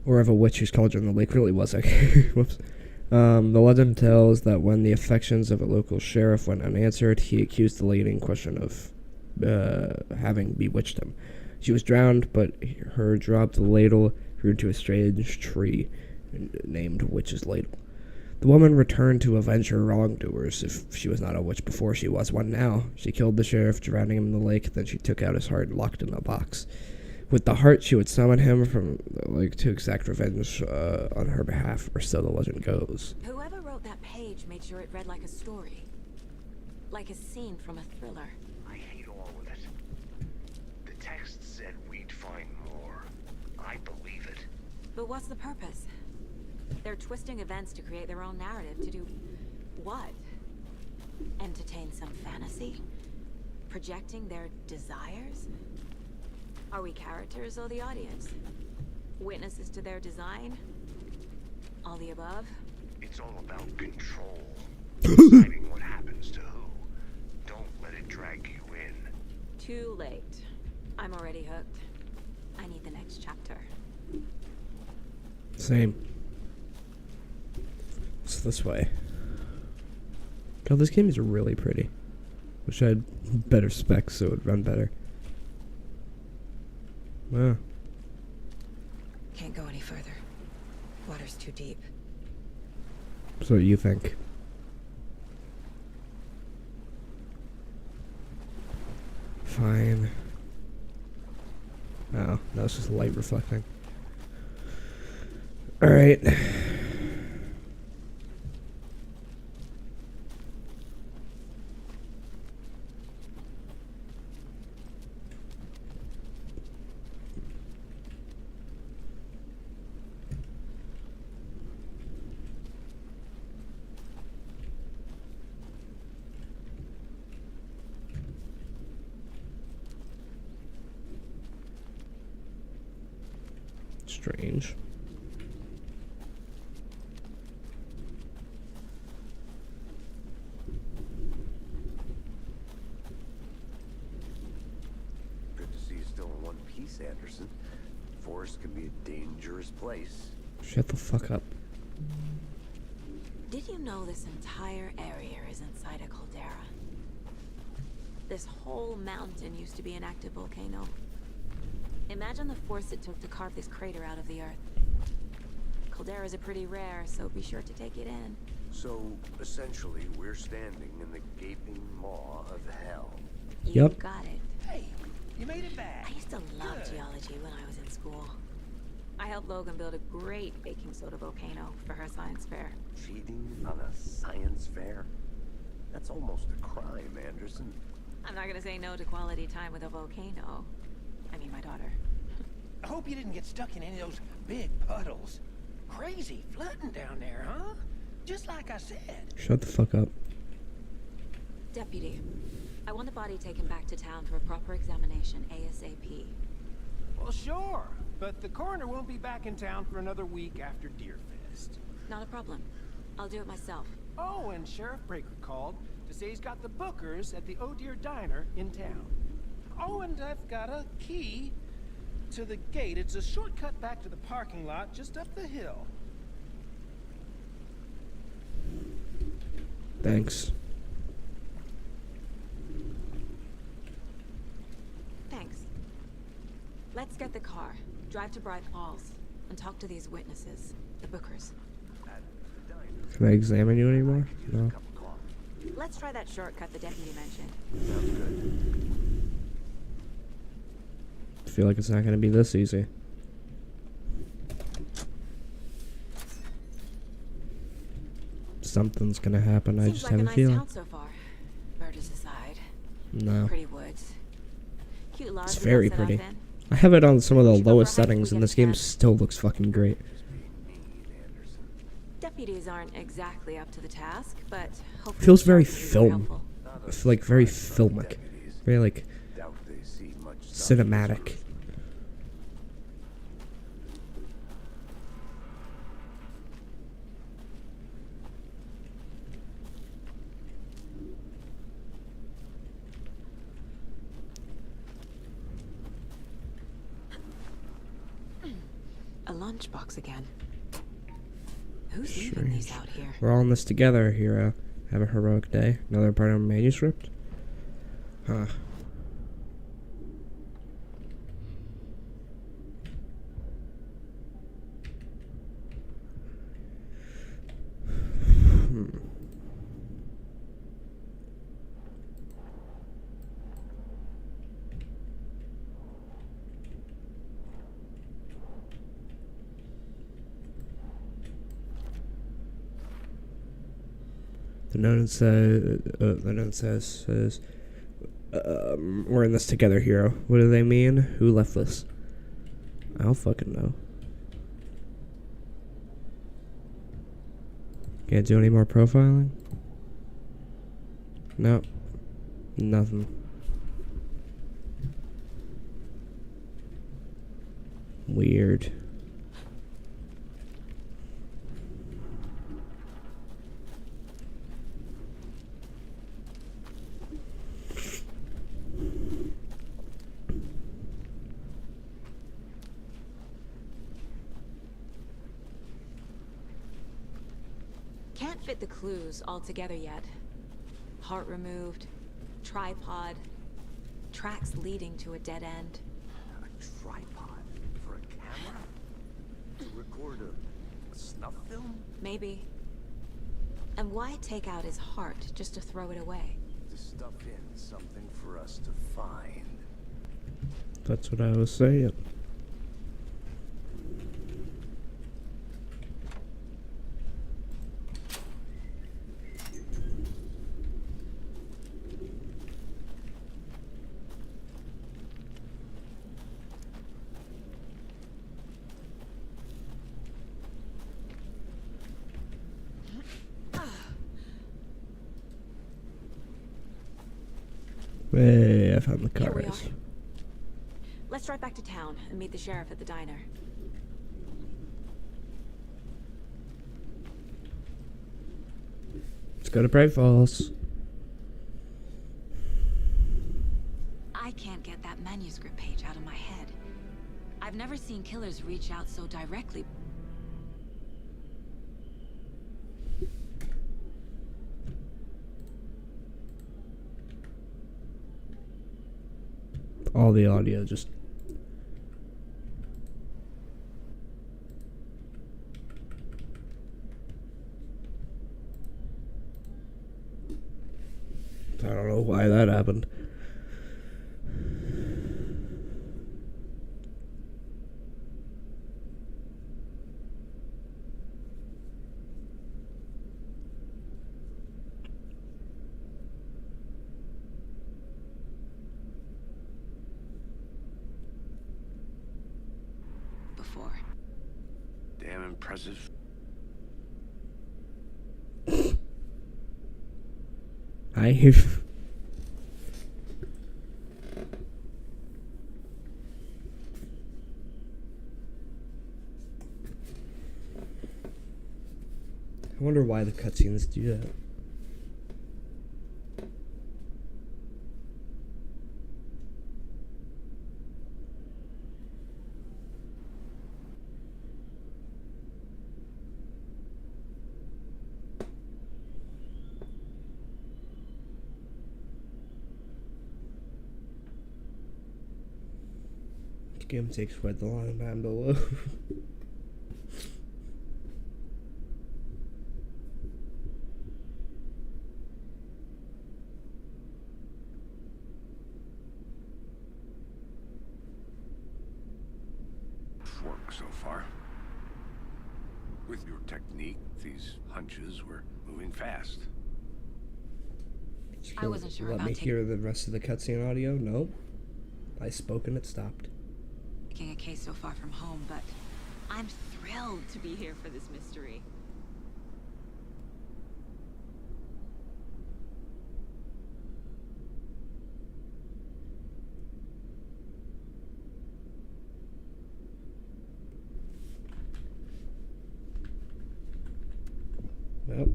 Or of a witch whose cauldron the lake really was. Whoops. The legend tells that when the affections of a local sheriff went unanswered, he accused the lady in question of having bewitched him. She was drowned, but her dropped ladle grew into a strange tree named Witch's Ladle. The woman returned to avenge her wrongdoers. If she was not a witch before, she was one now. She killed the sheriff, drowning him in the lake. Then she took out his heart and locked it in a box. With the heart, she would summon him from the lake to exact revenge on her behalf, or so the legend goes. Whoever wrote that page made sure it read like a story. Like a scene from a thriller. I hate all of it. The text said we'd find more. I believe it. But what's the purpose? They're twisting events to create their own narrative. To do what? Entertain some fantasy? Projecting their desires? Are we characters or the audience? Witnesses to their design? All the above? It's all about control. Deciding what happens to who. Don't let it drag you in. Too late. I'm already hooked. I need the next chapter. Same. It's this way. God, this game is really pretty. Wish I had better specs so it would run better. Wow. Can't go any further. Water's too deep. So what do you think? Fine. Oh, no, it's just light reflecting. Alright. Strange. Good to see you still in one piece, Anderson. Forest can be a dangerous place. Shut the fuck up. Did you know this entire area is inside a caldera? This whole mountain used to be an active volcano. Imagine the force it took to carve this crater out of the earth. Calderas are pretty rare, so be sure to take it in. So, essentially, we're standing in the gaping maw of hell. You Yep. got it. Hey, you made it back. I used to love Good. geology when I was in school. I helped Logan build a great baking soda volcano for her science fair. Cheating on a science fair? That's almost a crime, Anderson. I'm not gonna say no to quality time with a volcano. I mean, my daughter. I hope you didn't get stuck in any of those big puddles. Crazy flooding down there, huh? Just like I said. Shut the fuck up. Deputy, I want the body taken back to town for a proper examination ASAP. Well, sure. But the coroner won't be back in town for another week after Deerfest. Not a problem. I'll do it myself. Oh, and Sheriff Breaker called to say he's got the bookers at the Oh Dear Diner in town. Oh, and I've got a key to the gate. It's a shortcut back to the parking lot just up the hill. Thanks. Thanks. Let's get the car, drive to Bright Falls, and talk to these witnesses, the bookers. At the diner. Can I examine you anymore? Use No. a cup of coffee. Let's try that shortcut the deputy mentioned. Sounds good. I feel like it's not gonna be this easy. Something's gonna happen, I Seems just like have a a nice feeling. town so far. Murder society. No. Pretty woods. Cute lodge. It's we got very set up pretty. in. I have it on some of the Should go for a lowest hike if we settings, get and a this game chance. still looks fucking great. Deputies aren't exactly up to the task, but hopefully Feels the very staff will be more film. helpful. It's like very filmic. Very like Doubt they see much stuff. cinematic. A lunchbox again. Who's leaving these out here? We're all in this together, hero. Have a heroic day. Another part of a manuscript? Huh. The note says, we're in this together, hero. What do they mean? Who left this? I don't fucking know. Can't do any more profiling? Nope. Nothing. Weird. Can't fit the clues all together yet. Heart removed, tripod, tracks leading to a dead end. A tripod for a camera? To record a snuff film? Maybe. And why take out his heart just to throw it away? To stuff in something for us to find. That's what I was saying. Hey, I found the Here we cars. are. Let's drive back to town and meet the sheriff at the diner. Let's go to Bright Falls. I can't get that manuscript page out of my head. I've never seen killers reach out so directly. All the audio just... I don't know why that happened. Before. Damn impressive. I... I wonder why the cutscenes do that. This game takes quite the long time to load. Work so far. With your technique, these hunches were moving fast. I wasn't sure Let about me hear the rest of the cutscene audio. Nope. I spoke and it stopped. taking a case so far from home, but I'm thrilled to be here for this mystery. Yep.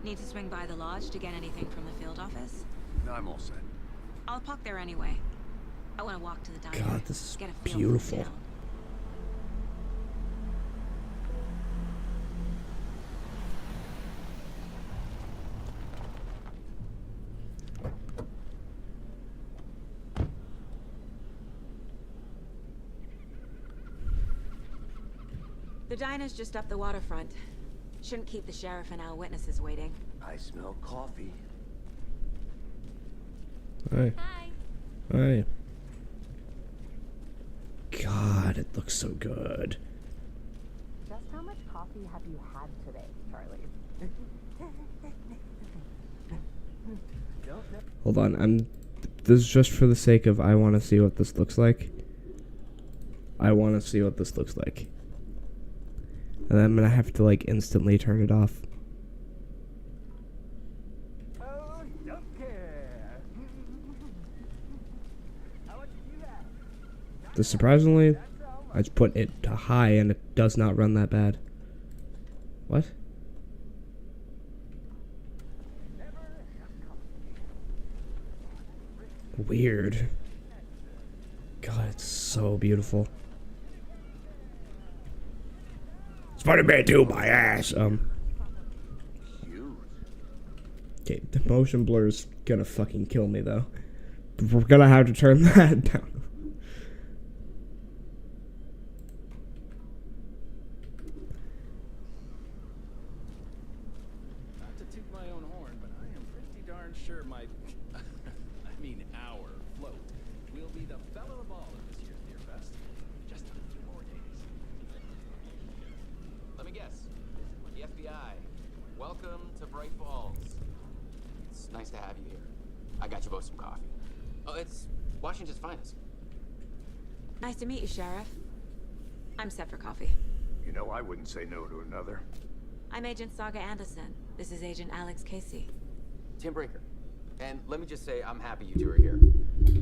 Need to swing by the lodge to get anything from the field office? No, I'm all set. I'll park there anyway. I want to walk to the diner. God, this is get a feel for the beautiful. town. The diner's just up the waterfront. Shouldn't keep the sheriff and our witnesses waiting. I smell coffee. Hi. Hi. Hi. God, it looks so good. Just how much coffee have you had today, Charlie? Hold on, this is just for the sake of I want to see what this looks like. I want to see what this looks like. And then I'm gonna have to like instantly turn it off. Oh, don't care. How much do you have? This surprisingly, I just put it to high and it does not run that bad. What? Weird. God, it's so beautiful. Spider-Man 2, my ass. Okay, the motion blur's gonna fucking kill me though. We're gonna have to turn that down. Not to toot my own horn, but I am pretty darn sure my, our float will be the belle of the ball at this year's Beer Fest. Just a few more days. Let me guess. The FBI. Welcome to Bright Falls. It's nice to have you here. I got you both some coffee. Oh, it's Washington's finest. Nice to meet you, Sheriff. I'm set for coffee. You know, I wouldn't say no to another. I'm Agent Saga Anderson. This is Agent Alex Casey. Tim Breaker. And let me just say, I'm happy you two are here.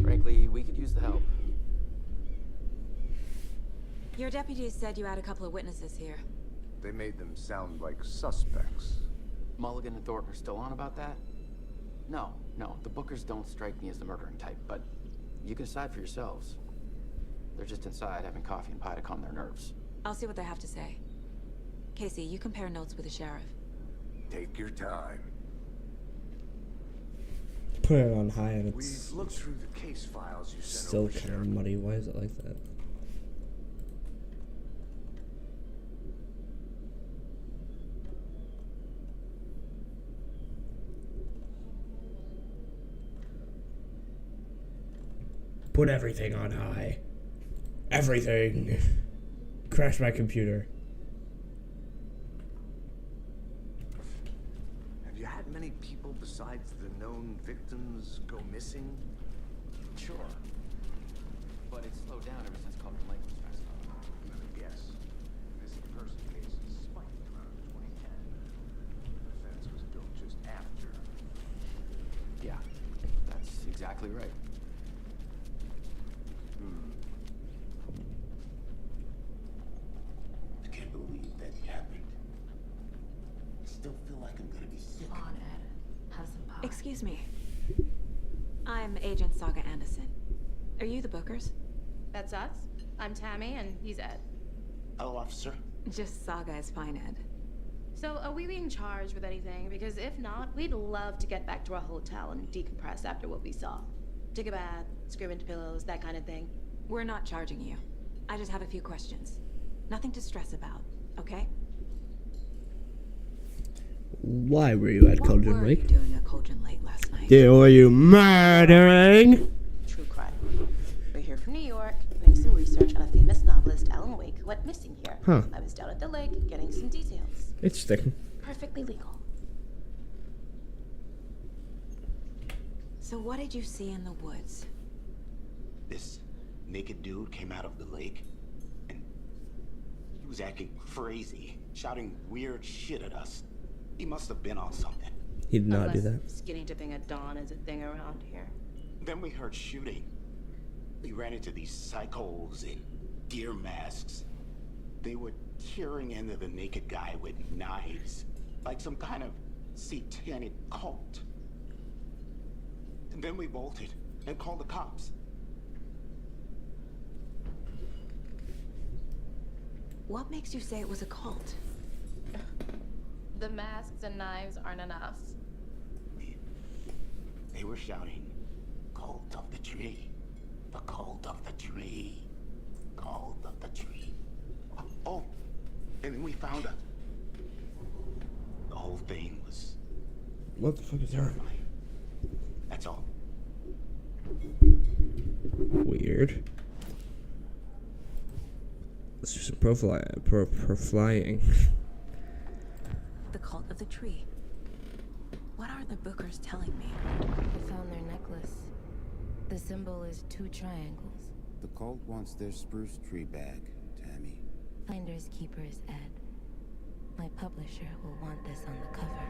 Frankly, we could use the help. Your deputies said you had a couple of witnesses here. They made them sound like suspects. Mulligan and Thornton are still on about that? No, the Bookers don't strike me as the murdering type, but you can decide for yourselves. They're just inside having coffee and pie to calm their nerves. I'll see what they have to say. Casey, you compare notes with the sheriff. Take your time. Put it on high and We've it's looked through the case files you sent still over, kind of Sheriff. muddy. Why is it like that? Put everything on high. Everything. Crash my computer. Have you had many people besides the known victims go missing? Sure. But it's slowed down ever since Clover Lake was passed on. Let me guess. Missing person cases spiked around 2010. The fence was built just after. Yeah, that's exactly right. I can't believe that happened. I still feel like I'm gonna be sick. Come on, Ed. Have some pie. Excuse me. I'm Agent Saga Anderson. Are you the Bookers? That's us. I'm Tammy, and he's Ed. Hello, officer. Just Saga is fine, Ed. So, are we being charged with anything? Because if not, we'd love to get back to our hotel and decompress after what we saw. Take a bath, scream into pillows, that kind of thing. We're not charging you. I just have a few questions. Nothing to stress about, okay? Why were you at What Cauldron were you Lake? doing at Cauldron Lake last night? Were you murdering? True crime. We're here from New York, playing some research on a famous novelist, Alan Wake, who went missing here. Huh. I was down at the lake getting some details. Interesting. Perfectly legal. So what did you see in the woods? This naked dude came out of the lake, and he was acting crazy, shouting weird shit at us. He must have been on something. He did not do Unless that. skinny dipping at dawn is a thing around here. Then we heard shooting. We ran into these psychos in deer masks. They were tearing into the naked guy with knives, like some kind of satanic cult. And then we bolted and called the cops. What makes you say it was a cult? The masks and knives aren't enough. They were shouting, "Cult of the tree, the cult of the tree, cult of the tree." Oh, and then we found out. The whole thing was What the fuck is that? terrifying. That's all. Weird. Let's do some profiling. The cult of the tree. What are the bookers telling me? I found their necklace. The symbol is 2 triangles. The cult wants their spruce tree back, Tammy. Finders keepers, Ed. My publisher will want this on the cover.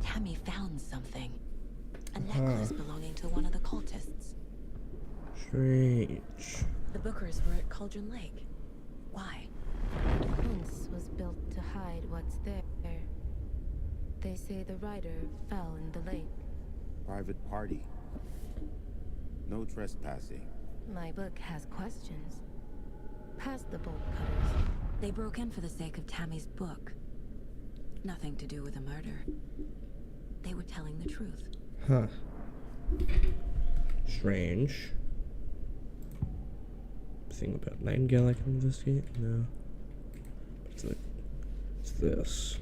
Tammy found something. A necklace belonging to one of the cultists. Strange. The bookers were at Cauldron Lake. Why? The fence was built to hide what's there. They say the rider fell in the lake. Private party. No trespassing. My book has questions. Past the bolt cutters. They broke in for the sake of Tammy's book. Nothing to do with a murder. They were telling the truth. Huh. Strange. Thing about Nightingale I can investigate? No. What's this?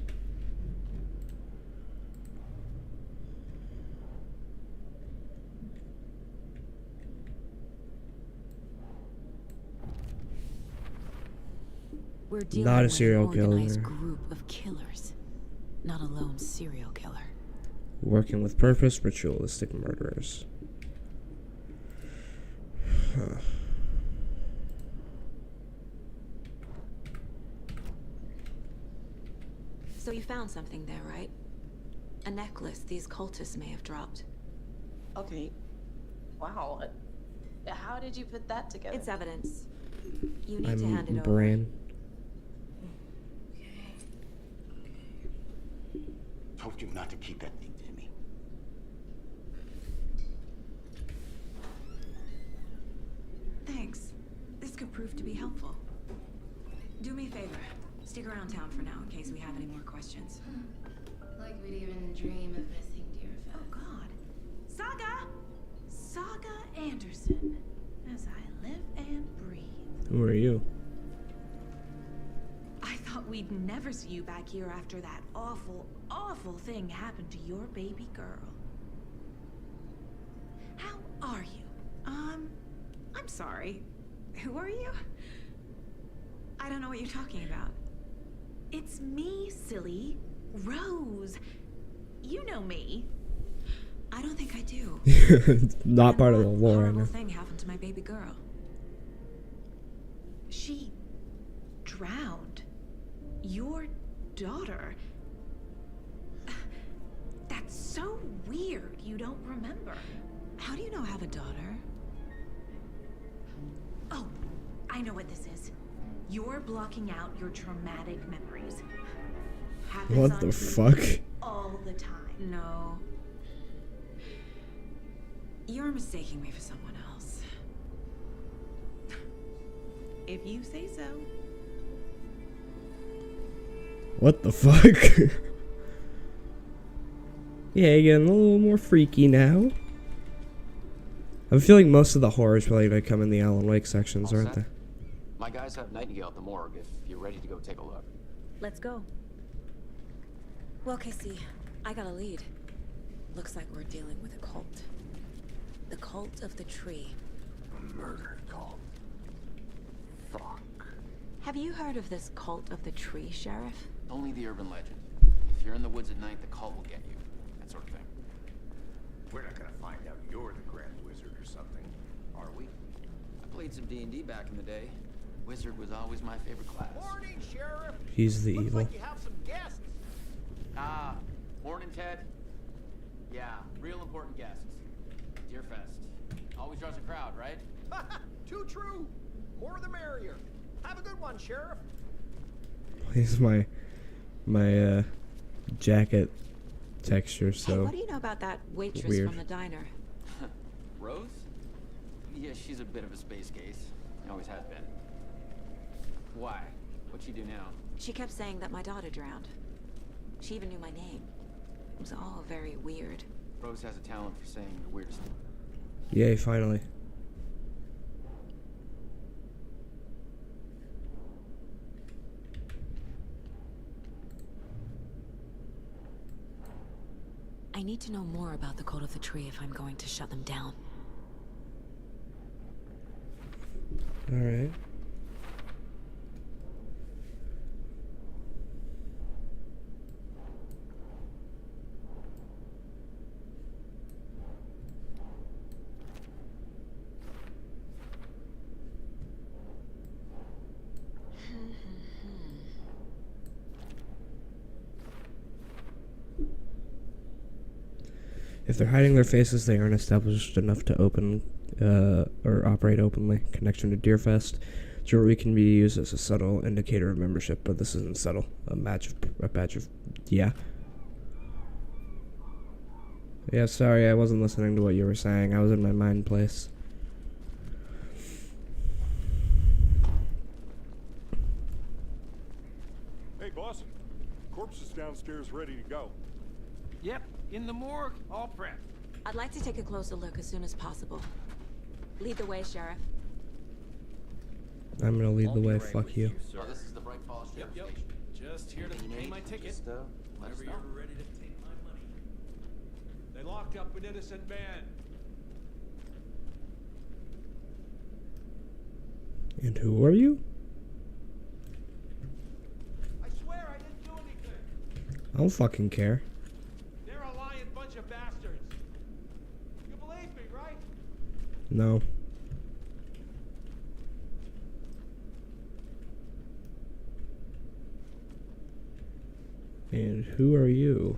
We're dealing Not a with serial an organized killer. group of killers, not a lone serial killer. Working with purpose, ritualistic murderers. Huh. So you found something there, right? A necklace these cultists may have dropped. Okay. Wow. How did you put that together? It's evidence. You need to hand it over. Brain. Told you not to keep that thing, Timmy. Thanks. This could prove to be helpful. Do me a favor. Stick around town for now in case we have any more questions. Like we'd even dream of missing dear Oh, God. Saga! Saga Anderson. As I live and breathe. Who are you? I thought we'd never see you back here after that awful, awful thing happened to your baby girl. How are you? I'm sorry. Who are you? I don't know what you're talking about. It's me, silly. Rose. You know me. I don't think I do. Not part of the lore, I horrible know. thing happened to my baby girl. She drowned. Your daughter. That's so weird you don't remember. How do you know I have a daughter? Oh, I know what this is. You're blocking out your traumatic memories. Happens What on the TV fuck? all the time. No. You're mistaking me for someone else. If you say so. What the fuck? Yeah, getting a little more freaky now. I'm feeling most of the horrors probably gonna come in the Alan Wake sections, All aren't set? they? My guys have Nightingale at the morgue if you're ready to go take a look. Let's go. Well, Casey, I got a lead. Looks like we're dealing with a cult. The cult of the tree. A murder cult. fuck? Have you heard of this cult of the tree, Sheriff? Only the urban legend. If you're in the woods at night, the cult will get you. That sort of thing. We're not gonna find out you're the Grand Wizard or something, are we? I played some D&D back in the day. Wizard was always my favorite class. Morning, Sheriff. He's the Looks evil. like you have some guests. Ah, morning, Ted. Yeah, real important guests. Deerfest. Always draws a crowd, right? Too true. More the merrier. Have a good one, Sheriff. He's my jacket texture, Hey, so what do you know about that waitress weird. from the diner? Rose? Yeah, she's a bit of a space case. Always has been. Why? What'd she do now? She kept saying that my daughter drowned. She even knew my name. It was all very weird. Rose has a talent for saying the weirdest thing. Yay, finally. I need to know more about the Cult of the Tree if I'm going to shut them down. Alright. If they're hiding their faces, they aren't established enough to open or operate openly. Connection to Deerfest. Jewelry can be used as a subtle indicator of membership, but this isn't subtle. A badge of, yeah. Yeah, sorry, I wasn't listening to what you were saying. I was in my mind place. Hey, boss. Corpse is downstairs ready to go. Yep, in the morgue, all prepped. I'd like to take a closer look as soon as possible. Lead the way, Sheriff. I'm gonna lead the way, fuck you. Oh, this is the Bright Falls Sheriff Yep. Station. Just here to Anything you pay need, my ticket. just, let us Whenever know. you're ready to take my money. They locked up an innocent man. And who are you? I swear I didn't do anything. I don't fucking care. They're a lying bunch of bastards. You believe me, right? No. And who are you?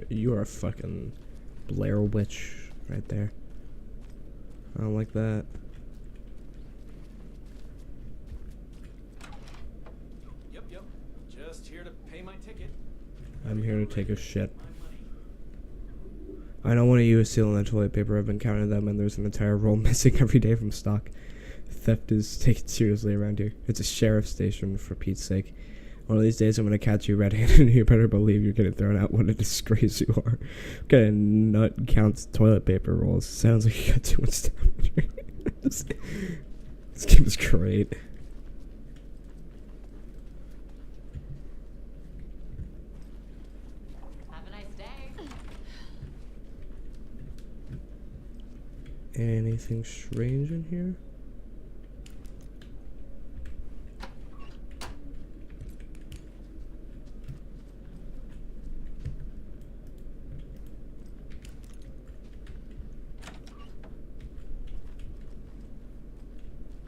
You are a fucking Blair Witch right there. I don't like that. Yep. Just here to pay my ticket. I'm here to take a shit. I don't want to use stealing the toilet paper. I've been counting them, and there's an entire roll missing every day from stock. Theft is taken seriously around here. It's a sheriff's station, for Pete's sake. One of these days, I'm going to catch you red-handed, and you better believe you're getting thrown out. What a disgrace you are. Okay, nut counts toilet paper rolls. Sounds like you got too much stamina. This game is great. Have a nice day. Anything strange in here?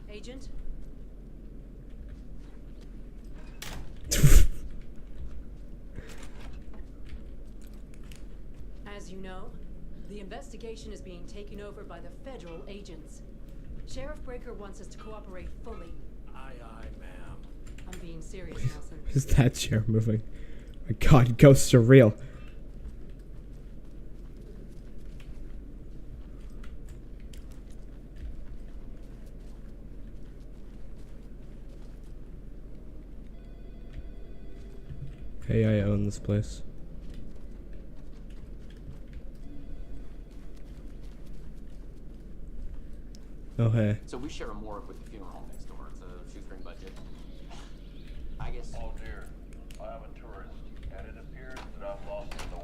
Agent? As you know, the investigation is being taken over by the federal agents. Sheriff Breaker wants us to cooperate fully. Aye, ma'am. I'm being serious, Nelson. Is that chair moving? My god, ghosts are real. Hey, I own this place. Oh, hey. So we share a morgue with the funeral home next door. It's a shoestring budget. I guess. Oh dear, I am a tourist, and it appears that I've lost the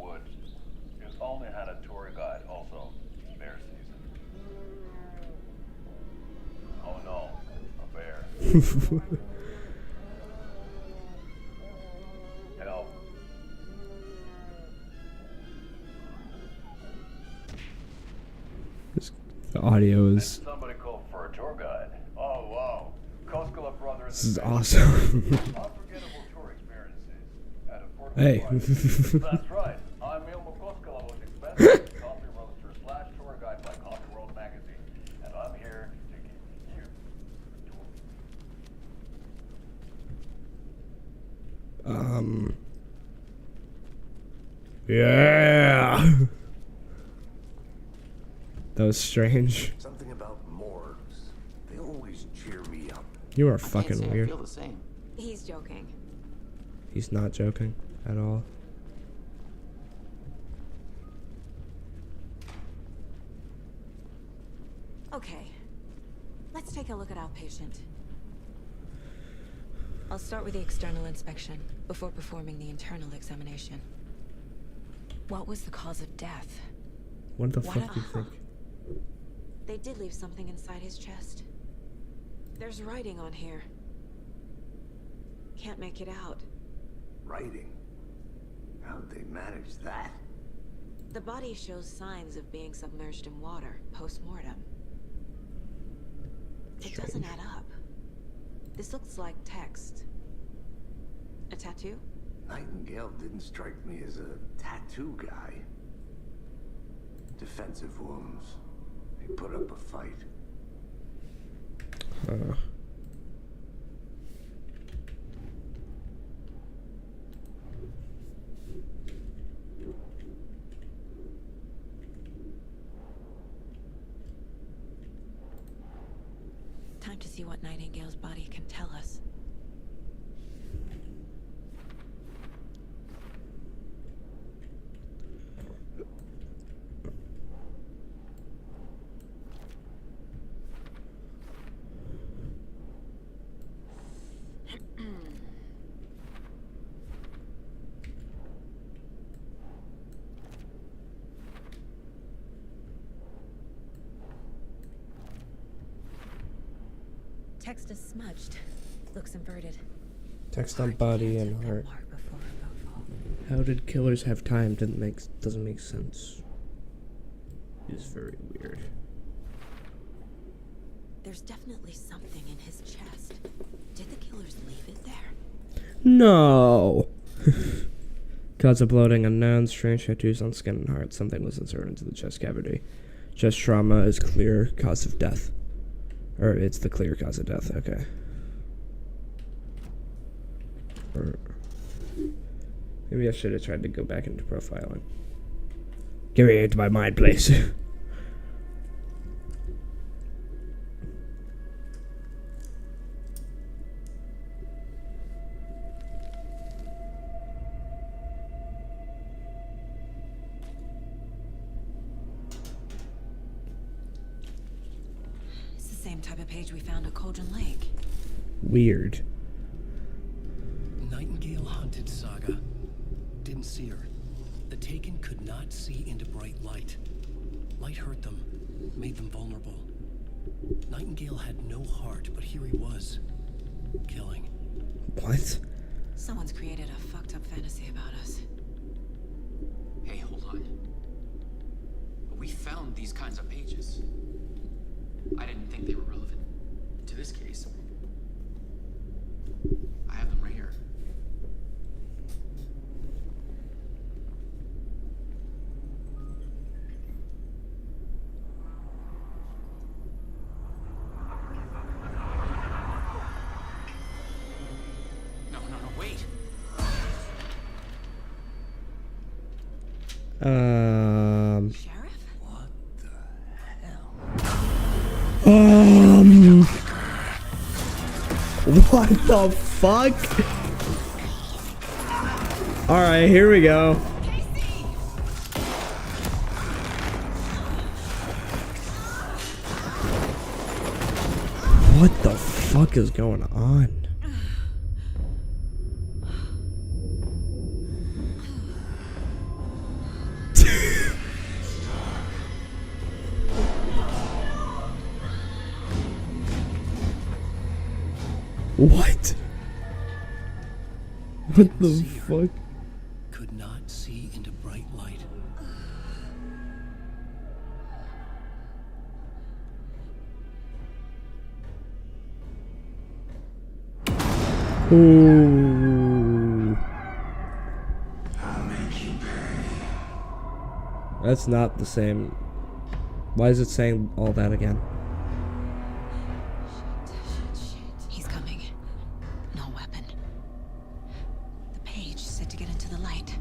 only had a tour guide, also bear season. Oh no, a bear. Help. The audio is. Somebody called for a tour guide. Oh wow. Koskela Brothers. This is awesome. Unforgettable tour experiences at affordable Hey. prices. That's right. I'm Ilmo Koskela with Expensive Coffee Roaster / tour guide by Coffee World Magazine. And I'm here to give you a tour. Yeah. That was strange. Something about morgues. They always cheer me up. You are I can't fucking say weird. I feel the same. He's joking. He's not joking at all. Okay. Let's take a look at our patient. I'll start with the external inspection before performing the internal examination. What was the cause of death? What the fuck do you think? They did leave something inside his chest. There's writing on here. Can't make it out. Writing? How'd they manage that? The body shows signs of being submerged in water post-mortem. It doesn't add up. This looks like text. A tattoo? Nightingale didn't strike me as a tattoo guy. Defensive wounds. He put up a fight. Time to see what Nightingale's body can tell us. Text is smudged. Looks inverted. Text on body and heart. How did killers have time? Doesn't make sense. It's very weird. There's definitely something in his chest. Did the killers leave it there? No. Cause of bloating unknown. Strange tattoos on skin and heart. Something was inserted into the chest cavity. Chest trauma is clear cause of death. Or it's the clear cause of death. Okay. Maybe I should have tried to go back into profiling. Get me into my mind, please. It's the same type of page we found at Cauldron Lake. Weird. Nightingale hunted Saga. Didn't see her. The Taken could not see into bright light. Light hurt them, made them vulnerable. Nightingale had no heart, but here he was, killing. What? Someone's created a fucked up fantasy about us. Hey, hold on. We found these kinds of pages. I didn't think they were relevant to this case. I have them right here. No, wait. Sheriff? What the hell? What the fuck? Alright, here we go. What the fuck is going on? What? What the fuck? Could not see into bright light. Ooh. That's not the same. Why is it saying all that again? He's coming. No weapon. The page said to get into the light.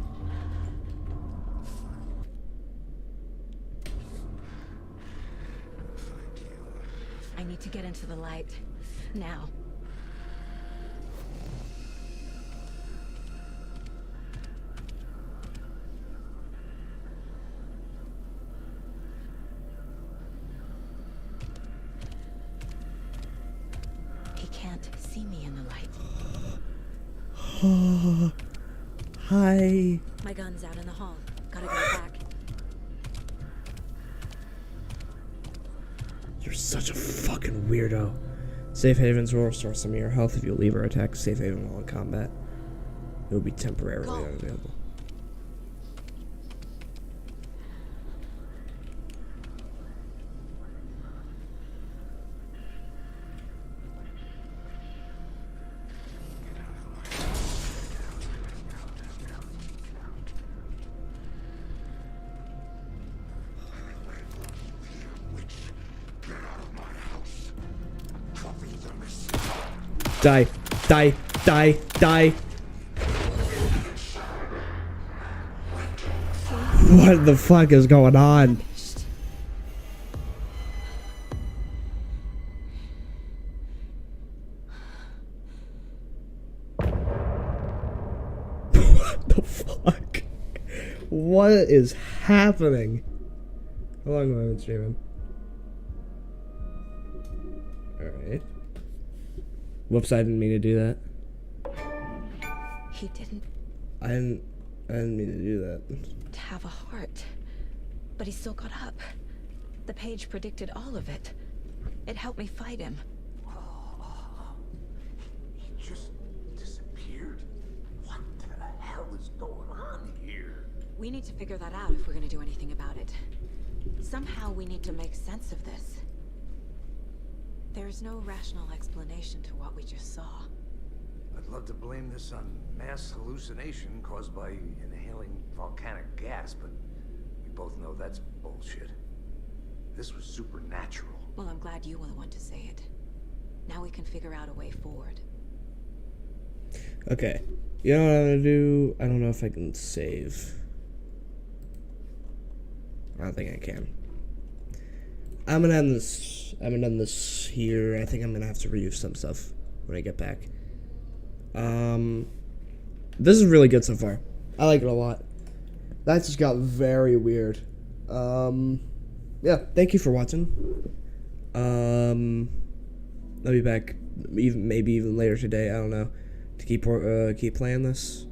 I need to get into the light. Now. He can't see me in the light. Hi. My gun's out in the hall. Gotta go back. You're such a fucking weirdo. Safe havens will restore some of your health if you leave or attack safe haven while in combat. It will be temporarily unavailable. Die, die, die, die. What the fuck is going on? What the fuck? What is happening? How long have I been streaming? Alright. Whoops, I didn't mean to do that. He didn't I didn't mean to do that. have a heart. But he still got up. The page predicted all of it. It helped me fight him. He just disappeared? What the hell is going on here? We need to figure that out if we're gonna do anything about it. Somehow we need to make sense of this. There's no rational explanation to what we just saw. I'd love to blame this on mass hallucination caused by inhaling volcanic gas, but we both know that's bullshit. This was supernatural. Well, I'm glad you were the one to say it. Now we can figure out a way forward. Okay. You know what I'm gonna do? I don't know if I can save. I don't think I can. I'm gonna end this here. I think I'm gonna have to reuse some stuff when I get back. This is really good so far. I like it a lot. That just got very weird. Yeah, thank you for watching. I'll be back maybe even later today, I don't know, to keep playing this.